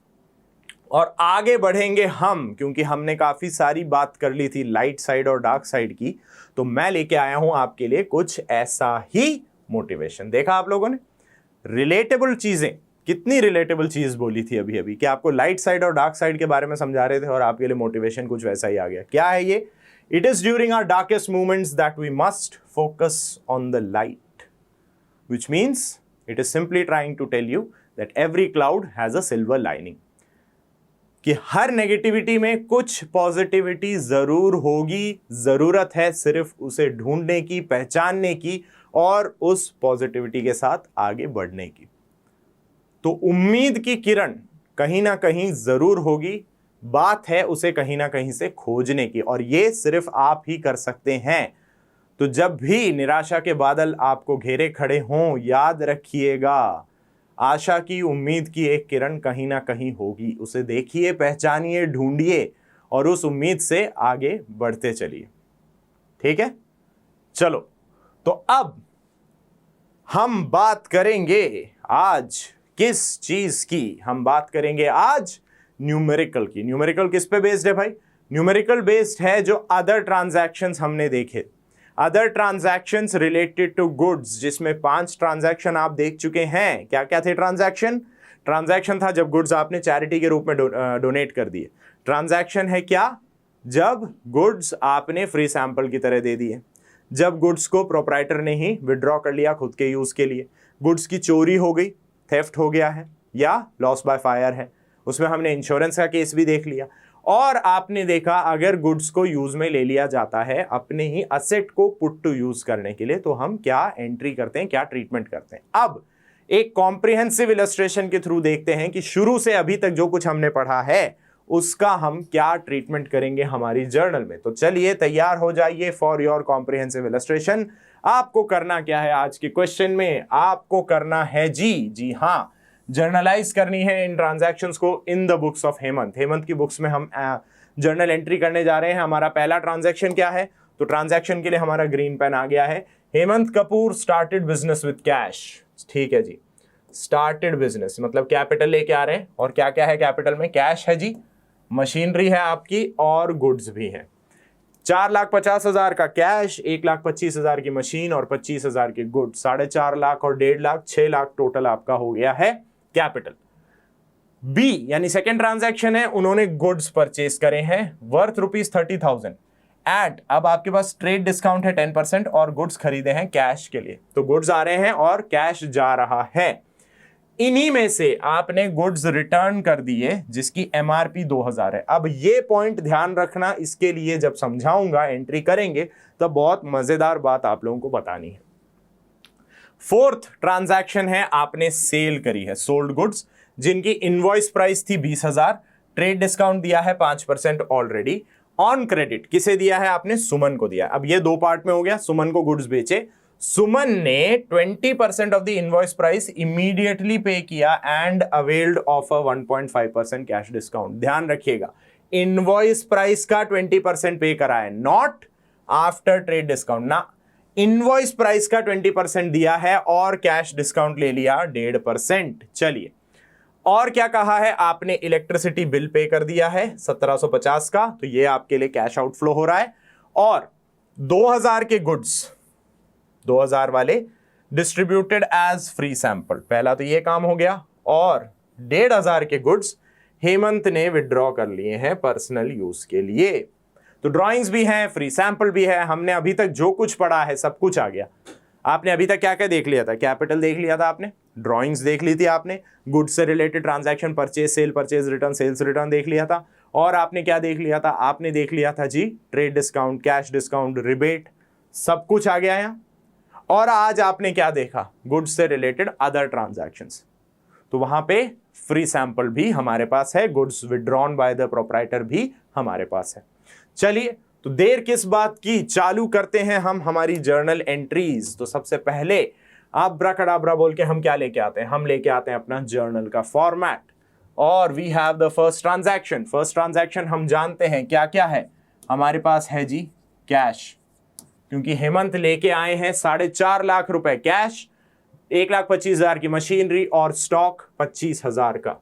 और आगे बढ़ेंगे हम, क्योंकि हमने काफी सारी बात कर ली थी लाइट साइड और डार्क साइड की, तो मैं लेके आया हूं आपके लिए कुछ ऐसा ही मोटिवेशन। देखा आप लोगों ने रिलेटेबल चीजें, कितनी रिलेटेबल चीज बोली थी अभी अभी, कि आपको लाइट साइड और डार्क साइड के बारे में समझा रहे थे और आपके लिए मोटिवेशन कुछ वैसा ही आ गया। क्या है ये? It is during our darkest moments that we must focus on the light. which means it is simply trying to tell you that every cloud has a silver lining, कि हर नेगेटिविटी में कुछ positivity जरूर होगी, जरूरत है सिर्फ उसे ढूंढने की, पहचानने की और उस पॉजिटिविटी के साथ आगे बढ़ने की। तो उम्मीद की किरण कहीं ना कहीं जरूर होगी, बात है उसे कहीं ना कहीं से खोजने की, और ये सिर्फ आप ही कर सकते हैं। तो जब भी निराशा के बादल आपको घेरे खड़े हों, याद रखिएगा आशा की, उम्मीद की एक किरण कहीं ना कहीं होगी। उसे देखिए, पहचानिए, ढूंढिए और उस उम्मीद से आगे बढ़ते चलिए। ठीक है, चलो तो अब हम बात करेंगे आज किस चीज की? हम बात करेंगे आज न्यूमेरिकल की। न्यूमेरिकल किस पे बेस्ड है भाई? न्यूमेरिकल बेस्ड है जो अदर ट्रांजैक्शंस हमने देखे, other transactions related to goods, जिसमें 5 ट्रांजैक्शन आप देख चुके हैं। क्या क्या थे ट्रांजैक्शन? ट्रांजैक्शन था जब गुड्स आपने चैरिटी के रूप में डोनेट कर दिए। ट्रांजैक्शन है क्या? जब गुड्स आपने फ्री सैंपल की तरह दे दिए, जब गुड्स को प्रोप्राइटर ने ही विड्रॉ कर लिया खुद के यूज के लिए, गुड्स की चोरी हो गई, थेफ्ट हो गया है या लॉस बाय फायर है, उसमें हमने इंश्योरेंस का केस भी देख लिया। और आपने देखा अगर गुड्स को यूज में ले लिया जाता है अपने ही असेट को पुट टू यूज करने के लिए, तो हम क्या एंट्री करते हैं, क्या ट्रीटमेंट करते हैं। अब एक कॉम्प्रिहेंसिव इलस्ट्रेशन के थ्रू देखते हैं कि शुरू से अभी तक जो कुछ हमने पढ़ा है उसका हम क्या ट्रीटमेंट करेंगे हमारी जर्नल में। तो चलिए तैयार हो जाइए फॉर योर कॉम्प्रिहेंसिव इलस्ट्रेशन। आपको करना क्या है आज के क्वेश्चन में? आपको करना है जी हाँ, जर्नलाइज करनी है इन ट्रांजैक्शंस को in the books of Hemant. Hemant की बुक्स में हम जर्नल एंट्री करने जा रहे हैं। हमारा पहला ट्रांजैक्शन क्या है? तो ट्रांजैक्शन के लिए हमारा ग्रीन पेन आ गया है। Hemant Kapoor started business with cash. ठीक है जी, स्टार्टेड बिजनेस मतलब कैपिटल लेके आ रहे हैं, और क्या क्या है कैपिटल में? कैश है जी, मशीनरी है आपकी और गुड्स भी है। 4,50,000 का कैश, 1,25,000 की मशीन और 25,000 की गुड्स, 4.5 लाख और 1.5 लाख, 6 लाख टोटल आपका हो गया है कैपिटल। बी यानी सेकेंड ट्रांजैक्शन है, उन्होंने गुड्स परचेस करे हैं वर्थ ₹30,000 एट, अब आपके पास ट्रेड डिस्काउंट है 10% और गुड्स खरीदे हैं कैश के लिए। तो गुड्स आ रहे हैं और कैश जा रहा है। इन्हीं में से आपने गुड्स रिटर्न कर दिए जिसकी एमआरपी 2,000 है। अब ये पॉइंट ध्यान रखना, इसके लिए जब समझाऊंगा, एंट्री करेंगे तब बहुत मजेदार बात आप लोगों को बतानी है। फोर्थ ट्रांजैक्शन है, आपने सेल करी है सोल्ड गुड्स जिनकी इनवॉइस प्राइस थी 20,000, ट्रेड डिस्काउंट दिया है 5% ऑलरेडी, ऑन क्रेडिट किसे दिया है आपने? सुमन को दिया। अब ये 2 पार्ट में हो गया, सुमन को गुड्स बेचे, सुमन ने 20% of the invoice price immediately पे किया and availed of a 1.5% cash discount. ध्यान रखिएगा, इनवॉइस प्राइस का 20% पे करा है, नॉट आफ्टर ट्रेड डिस्काउंट ना, इनवॉइस प्राइस का 20% दिया है और कैश डिस्काउंट ले लिया 1.5%। चलिए, और क्या कहा है आपने? इलेक्ट्रिसिटी बिल पे कर दिया है 1750 का, तो ये आपके लिए कैश आउटफ्लो हो रहा है। और 2000 के गुड्स, 2000 वाले डिस्ट्रीब्यूटेड एज फ्री सैंपल, पहला तो ये काम हो गया। और 1,500 के गुड्स हेमंत ने विड्रॉ कर लिए हैं पर्सनल यूज के लिए। तो ड्राइंग्स भी हैं, फ्री सैंपल भी है, हमने अभी तक जो कुछ पढ़ा है सब कुछ आ गया। आपने अभी तक क्या क्या देख लिया था? कैपिटल देख लिया था आपने, ड्राइंग्स देख ली थी आपने, गुड्स से related transaction, purchase sale, purchase return, sales return देख लिया था। और आपने क्या देख लिया था? आपने देख लिया था जी trade discount, cash discount, rebate, सब कुछ आ गया यहाँ। और आज आपने क्या देखा? गुड्स से रिलेटेड अदर ट्रांजैक्शंस, तो वहां पे फ्री सैंपल भी हमारे पास है, goods withdrawn by the proprietor भी हमारे पास है। चलिए, तो देर किस बात की, चालू करते हैं हम हमारी जर्नल एंट्रीज। तो सबसे पहले आब्राकडाब्रा बोल के हम क्या लेके आते हैं? हम लेके आते हैं अपना जर्नल का फॉर्मेट, और we have the first transaction. First transaction हम जानते हैं क्या क्या है हमारे पास है जी, कैश, क्योंकि हेमंत लेके आए हैं 4.5 लाख रुपए कैश, 1,25,000 की मशीनरी और स्टॉक 25,000 का।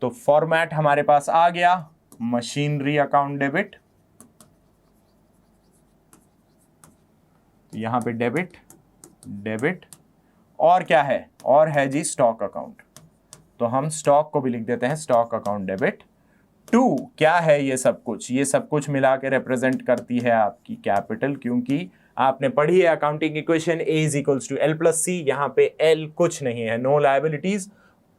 तो फॉर्मेट हमारे पास आ गया, मशीनरी अकाउंट डेबिट, यहां पे डेबिट डेबिट, और क्या है? और है जी स्टॉक अकाउंट, तो हम स्टॉक को भी लिख देते हैं स्टॉक अकाउंट डेबिट। 2 क्या है? ये सब कुछ मिला के रिप्रेजेंट करती है आपकी कैपिटल, क्योंकि आपने पढ़ी है accounting equation, A is equals to L plus C। यहाँ पे L कुछ नहीं है, no liabilities,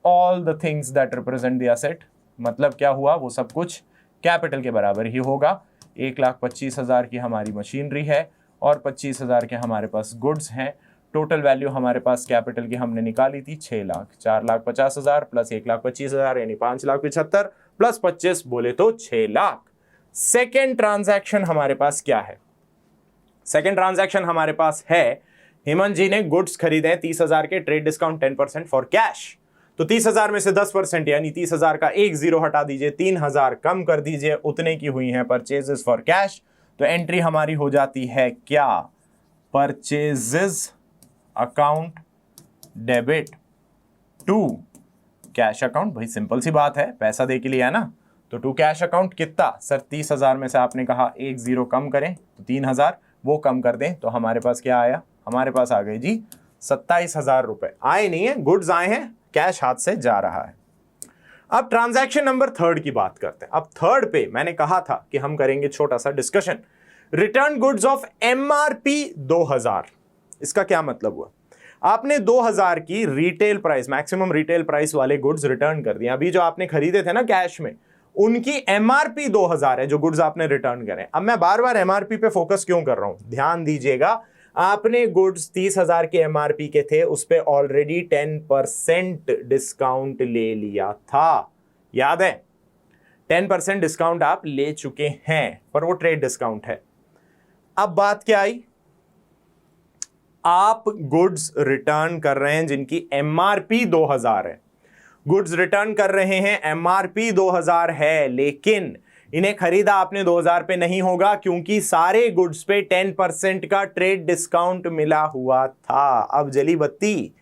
all the things that represent the asset. मतलब क्या हुआ, वो सब कुछ कैपिटल के बराबर ही होगा। 1,25,000 की हमारी मशीनरी है और 25,000 के हमारे पास गुड्स हैं। टोटल वैल्यू हमारे पास कैपिटल की हमने निकाली थी 6 लाख। 4,50,000 प्लस 1,25,000 यानी 5,75,000 प्लस 25 बोले तो 6 लाख। सेकेंड ट्रांजैक्शन हमारे पास क्या है? सेकेंड ट्रांजैक्शन हमारे पास है, हेमंत जी ने गुड्स खरीदे 30,000 के, ट्रेड डिस्काउंट 10% फॉर कैश। तो 30,000 में से 10% यानी 30,000 का एक जीरो हटा दीजिए, 3,000 कम कर दीजिए, उतने की हुई है परचेजेस फॉर कैश। तो एंट्री हमारी हो जाती है क्या? Purchases account debit to cash account. भाई सिंपल सी बात है, पैसा दे के लिया है ना, तो टू कैश अकाउंट कितना सर? 30,000 में से आपने कहा एक जीरो कम करें तो 3,000, वो कम कर दें तो हमारे पास क्या आया? हमारे पास आ गई जी 27,000 रुपए। आए नहीं है, गुड्स आए हैं, कैश हाथ से जा रहा है। अब ट्रांजैक्शन नंबर थर्ड की बात करते हैं। अब थर्ड पे मैंने कहा था कि हम करेंगे छोटा सा discussion. Return goods of MRP 2,000। इसका क्या मतलब हुआ? आपने 2,000 की retail price, maximum retail price वाले गुड्स रिटर्न कर दिए। अभी जो आपने खरीदे थे ना कैश में, उनकी MRP 2,000 है जो गुड्स आपने रिटर्न करें। अब मैं बार बार MRP पे फोकस क्यों कर रहा हूं, ध्यान दीजिएगा। आपने गुड्स 30,000 के MRP के थे, उस पे ऑलरेडी 10% डिस्काउंट ले लिया था, याद है? 10% डिस्काउंट आप ले चुके हैं, पर वो ट्रेड डिस्काउंट है। अब बात क्या आई? आप गुड्स रिटर्न कर रहे हैं जिनकी MRP 2,000 है, गुड्स रिटर्न कर रहे हैं, MRP 2,000 है, लेकिन इन्हें खरीदा आपने 2,000 पे नहीं होगा क्योंकि सारे गुड्स पे 10% का ट्रेड डिस्काउंट मिला हुआ था। अब जली बत्ती।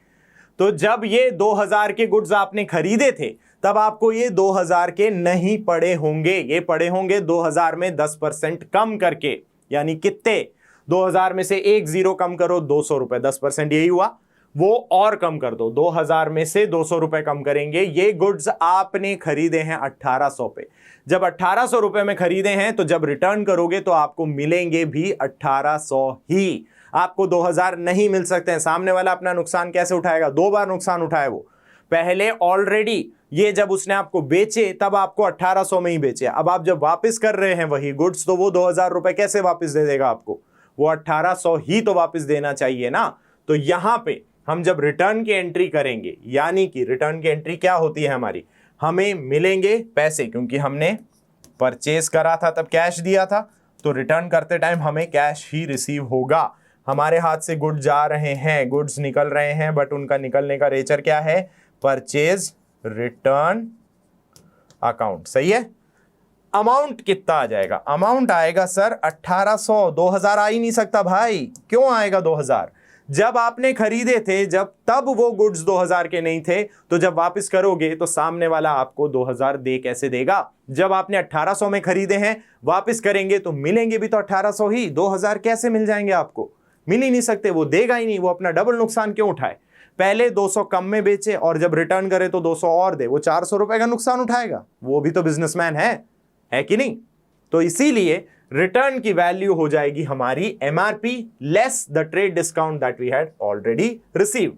तो जब ये 2,000 के गुड्स आपने खरीदे थे तब आपको ये 2,000 के नहीं पड़े होंगे, ये पड़े होंगे 2,000 में 10% कम करके। यानी कितने? 2,000 में से एक जीरो कम करो, 200 रुपए, 10% यही हुआ। वो और कम कर दो, 2,000 में से 200 रुपए कम करेंगे। ये गुड्स आपने खरीदे हैं 1,800 पे। जब 1,800 रुपए में खरीदे हैं तो जब रिटर्न करोगे तो आपको मिलेंगे भी 1,800 ही, आपको 2,000 नहीं मिल सकते हैं। सामने वाला अपना नुकसान कैसे उठाएगा? 2 बार नुकसान उठाए वो। पहले ऑलरेडी ये जब उसने आपको बेचे तब आपको 1,800 में ही बेचे, अब आप जब वापस कर रहे हैं वही गुड्स तो वो 2,000 रुपए कैसे वापस दे देगा आपको? वो 1,800 ही तो वापस देना चाहिए ना। तो यहां पे हम जब रिटर्न की एंट्री करेंगे, यानी कि रिटर्न की एंट्री क्या होती है हमारी, हमें मिलेंगे पैसे, क्योंकि हमने परचेज करा था तब कैश दिया था, तो रिटर्न करते टाइम हमें कैश ही रिसीव होगा। हमारे हाथ से गुड्स जा रहे हैं, गुड्स निकल रहे हैं, बट उनका निकलने का रेचर क्या है? Purchase return account. सही है। अमाउंट कितना आ जाएगा? अमाउंट आएगा सर 1,800। 2,000 आ ही नहीं सकता भाई। क्यों आएगा 2,000? जब आपने खरीदे थे जब तब वो गुड्स 2,000 के नहीं थे, तो जब वापस करोगे तो सामने वाला आपको 2,000 दे कैसे देगा? जब आपने 1,800 में खरीदे हैं, वापस करेंगे तो मिलेंगे भी तो 1,800 ही। 2,000 कैसे मिल जाएंगे आपको? मिल ही नहीं सकते, वो देगा ही नहीं। वो अपना डबल नुकसान क्यों उठाए? पहले 200 कम में बेचे और जब रिटर्न करे तो 200 और दे, वो 400 रुपए का नुकसान उठाएगा। वो भी तो बिजनेसमैन है कि नहीं? तो इसीलिए रिटर्न की वैल्यू हो जाएगी हमारी MRP less the trade discount that we had already received.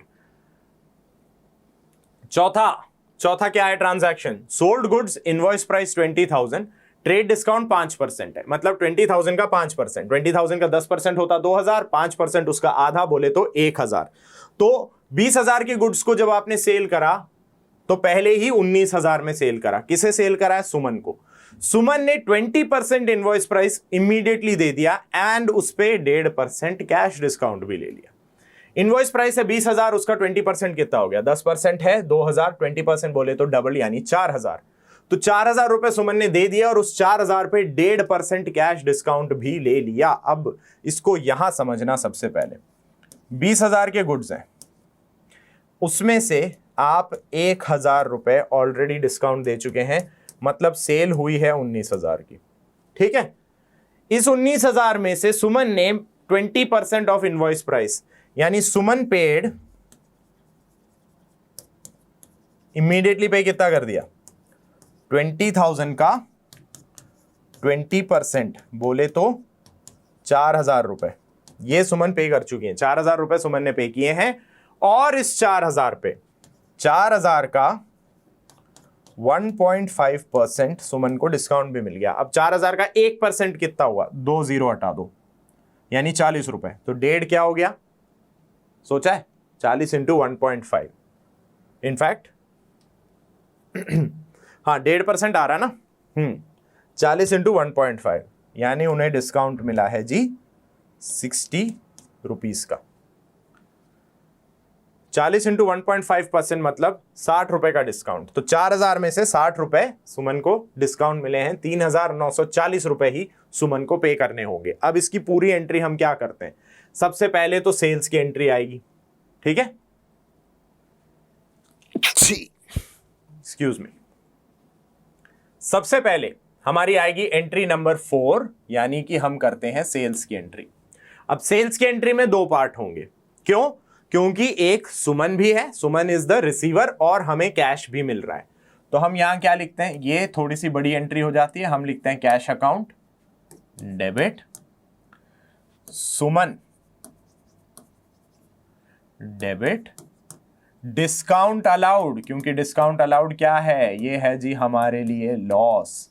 चौथा क्या है transaction? Sold goods, invoice price 20,000, trade discount 5% है, मतलब 20,000 का 5%, 20,000 का 10% होता 2,000, 5% उसका आधा बोले तो 1,000। तो 20,000 के गुड्स को जब आपने सेल करा तो पहले ही 19,000 में सेल करा। किसे सेल करा है? सुमन को। सुमन ने 20% इनवॉइस प्राइस इमीडिएटली दे दिया एंड उस पे 1.5% कैश डिस्काउंट भी ले लिया। इनवॉइस प्राइस है 20,000, उसका 20% कितना हो गया? 10% है 2,000, 20% बोले तो डबल यानी 4,000। तो 4,000 रुपए सुमन ने दे दिया और उस 4,000 पे 1.5% कैश डिस्काउंट भी ले लिया। अब इसको यहां समझना, सबसे पहले 20,000 के गुड्स हैं, उसमें से आप 1,000 रुपए ऑलरेडी डिस्काउंट दे चुके हैं, मतलब सेल हुई है 19,000 की। ठीक है। इस 19,000 में से सुमन ने 20% ऑफ इनवॉइस प्राइस, यानी सुमन पेड इमीडिएटली पे कितना कर दिया? 20,000 का 20% बोले तो 4,000 रुपए, ये सुमन पे कर चुकी है, 4,000 रुपए सुमन ने पे किए हैं, और इस 4,000 पे 4,000 का 1.5% सुमन को डिस्काउंट भी मिल गया। अब 4,000 का 1% कितना हुआ, 2 जीरो हटा दो, यानी 40 रुपए। तो 1.5 क्या हो गया, सोचा है, 40 इंटू 1.5, इनफैक्ट हाँ 1.5% आ रहा ना, 40 इंटू 1.5, यानी उन्हें डिस्काउंट मिला है जी 60 रुपीज का। 40 इंटू 1.5% मतलब 60 रुपए का डिस्काउंट। तो 4,000 में से 60 रुपए सुमन को डिस्काउंट मिले हैं, 3,940 रुपए ही सुमन को पे करने होंगे। अब इसकी पूरी एंट्री हम क्या करते हैं, सबसे पहले तो सेल्स की एंट्री आएगी, ठीक है, एक्सक्यूज मी। सबसे पहले हमारी आएगी एंट्री नंबर 4, यानी कि हम करते हैं सेल्स की एंट्री। अब सेल्स की एंट्री में 2 पार्ट होंगे, क्यों, क्योंकि एक सुमन भी है, सुमन इज द रिसीवर, और हमें कैश भी मिल रहा है। तो हम यहां क्या लिखते हैं, ये थोड़ी सी बड़ी एंट्री हो जाती है, हम लिखते हैं कैश अकाउंट डेबिट सुमन डेबिट डिस्काउंट अलाउड, क्योंकि डिस्काउंट अलाउड क्या है, ये है जी हमारे लिए loss,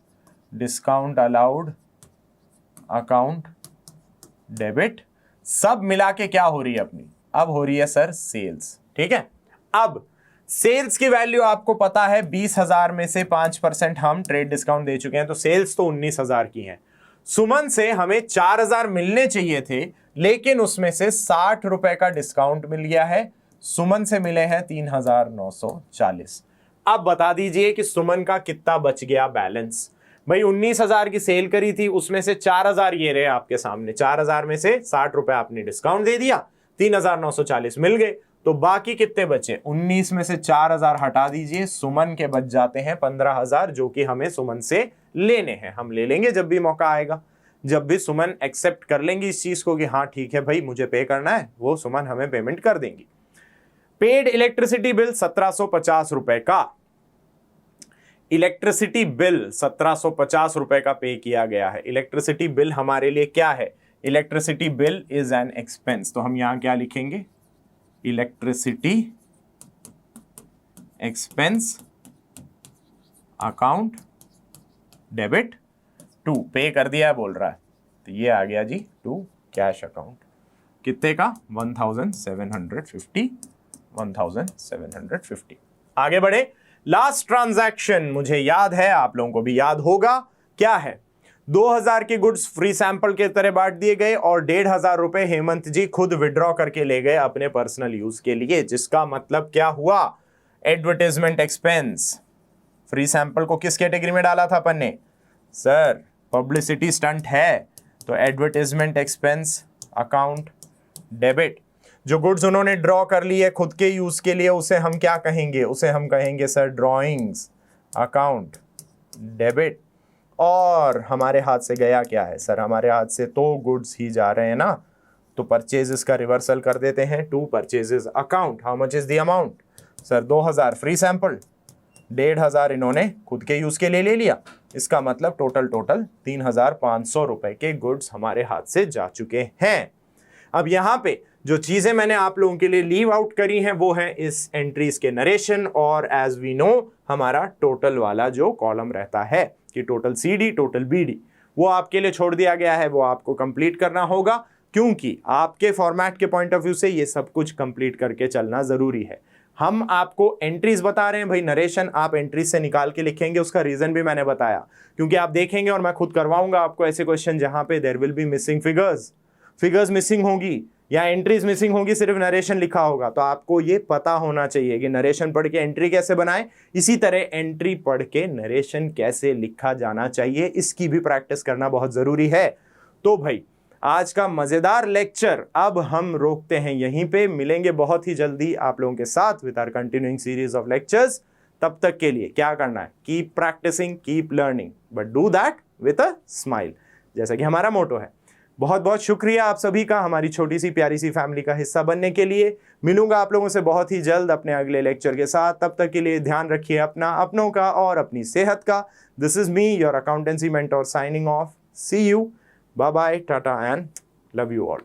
discount allowed account debit. सब मिला के क्या हो रही है अपनी, अब हो रही है सर सेल्स, ठीक है। अब सेल्स की वैल्यू आपको पता है, 20,000 में से 5% हम ट्रेड डिस्काउंट दे चुके हैं, तो सेल्स तो 19,000 की है। सुमन से हमें 4,000 मिलने चाहिए थे, लेकिन उसमें से 60 रुपए का डिस्काउंट मिल गया है, सुमन से मिले हैं 3,940। अब बता दीजिए कि सुमन का कितना बच गया बैलेंस। भाई 19,000 की सेल करी थी, उसमें से 4,000 ये रहे आपके सामने, 4,000 में से 60 रुपए आपने डिस्काउंट दे दिया, 3,940 मिल गए, तो बाकी कितने बचे, 19 में से 4,000 हटा दीजिए, सुमन के बच जाते हैं 15,000, जो कि हमें सुमन से लेने हैं। हम ले लेंगे जब भी मौका आएगा, जब भी सुमन एक्सेप्ट कर लेंगी इस चीज को कि हाँ ठीक है भाई मुझे पे करना है, वो सुमन हमें पेमेंट कर देंगी। पेड इलेक्ट्रिसिटी बिल 1750 रुपए का, इलेक्ट्रिसिटी बिल 1750 रुपए का पे किया गया है। इलेक्ट्रिसिटी बिल हमारे लिए क्या है, electricity bill is an expense, तो हम यहां क्या लिखेंगे, electricity expense account debit to, pay कर दिया है बोल रहा है, तो ये आ गया जी टू कैश अकाउंट, कितने का 1750। आगे बढ़े, लास्ट ट्रांजैक्शन मुझे याद है, आप लोगों को भी याद होगा, क्या है, 2,000 के गुड्स फ्री सैंपल के तरह बांट दिए गए और 1,500 रुपए हेमंत जी खुद विड्रॉ करके ले गए अपने पर्सनल यूज के लिए, जिसका मतलब क्या हुआ, एडवर्टाइजमेंट एक्सपेंस। फ्री सैंपल को किस कैटेगरी में डाला था अपन ने, सर पब्लिसिटी स्टंट है, तो एडवर्टाइजमेंट एक्सपेंस अकाउंट डेबिट। जो गुड्स उन्होंने ड्रॉ कर ली है खुद के यूज के लिए, उसे हम क्या कहेंगे, उसे हम कहेंगे सर ड्रॉइंग्स अकाउंट डेबिट। और हमारे हाथ से गया क्या है सर, हमारे हाथ से तो गुड्स ही जा रहे हैं ना, तो परचेजेस का रिवर्सल कर देते हैं to purchases account. How much is the amount, sir 2,000 free sample, 1,500 इन्होंने खुद के यूज के लिए ले लिया, इसका मतलब टोटल 3,500 रुपए के गुड्स हमारे हाथ से जा चुके हैं। अब यहाँ पे जो चीजें मैंने आप लोगों के लिए लीव आउट करी हैं वो है इस एंट्रीज के नरेशन, और एज वी नो हमारा टोटल वाला जो कॉलम रहता है कि टोटल CD टोटल BD, वो आपके लिए छोड़ दिया गया है, वो आपको कंप्लीट करना होगा, क्योंकि आपके फॉर्मेट के पॉइंट ऑफ व्यू से ये सब कुछ कंप्लीट करके चलना जरूरी है। हम आपको एंट्रीज बता रहे हैं भाई, नरेशन आप एंट्रीज से निकाल के लिखेंगे, उसका रीजन भी मैंने बताया, क्योंकि आप देखेंगे और मैं खुद करवाऊंगा आपको ऐसे क्वेश्चन जहां पे there will be missing figures missing होगी या एंट्रीज मिसिंग होगी, सिर्फ नरेशन लिखा होगा, तो आपको ये पता होना चाहिए कि नरेशन पढ़ के एंट्री कैसे बनाएं, इसी तरह एंट्री पढ़ के नरेशन कैसे लिखा जाना चाहिए, इसकी भी प्रैक्टिस करना बहुत जरूरी है। तो भाई आज का मजेदार लेक्चर अब हम रोकते हैं यहीं पे, मिलेंगे बहुत ही जल्दी आप लोगों के साथ with our continuing series of lectures. तब तक के लिए क्या करना है, keep practicing keep learning, but do that with a smile, जैसा कि हमारा मोटो है। बहुत बहुत शुक्रिया आप सभी का हमारी छोटी सी प्यारी सी फैमिली का हिस्सा बनने के लिए। मिलूंगा आप लोगों से बहुत ही जल्द अपने अगले लेक्चर के साथ, तब तक के लिए ध्यान रखिए अपना, अपनों का और अपनी सेहत का। This is me your accountancy mentor signing off, see you, bye bye, tata and love you all.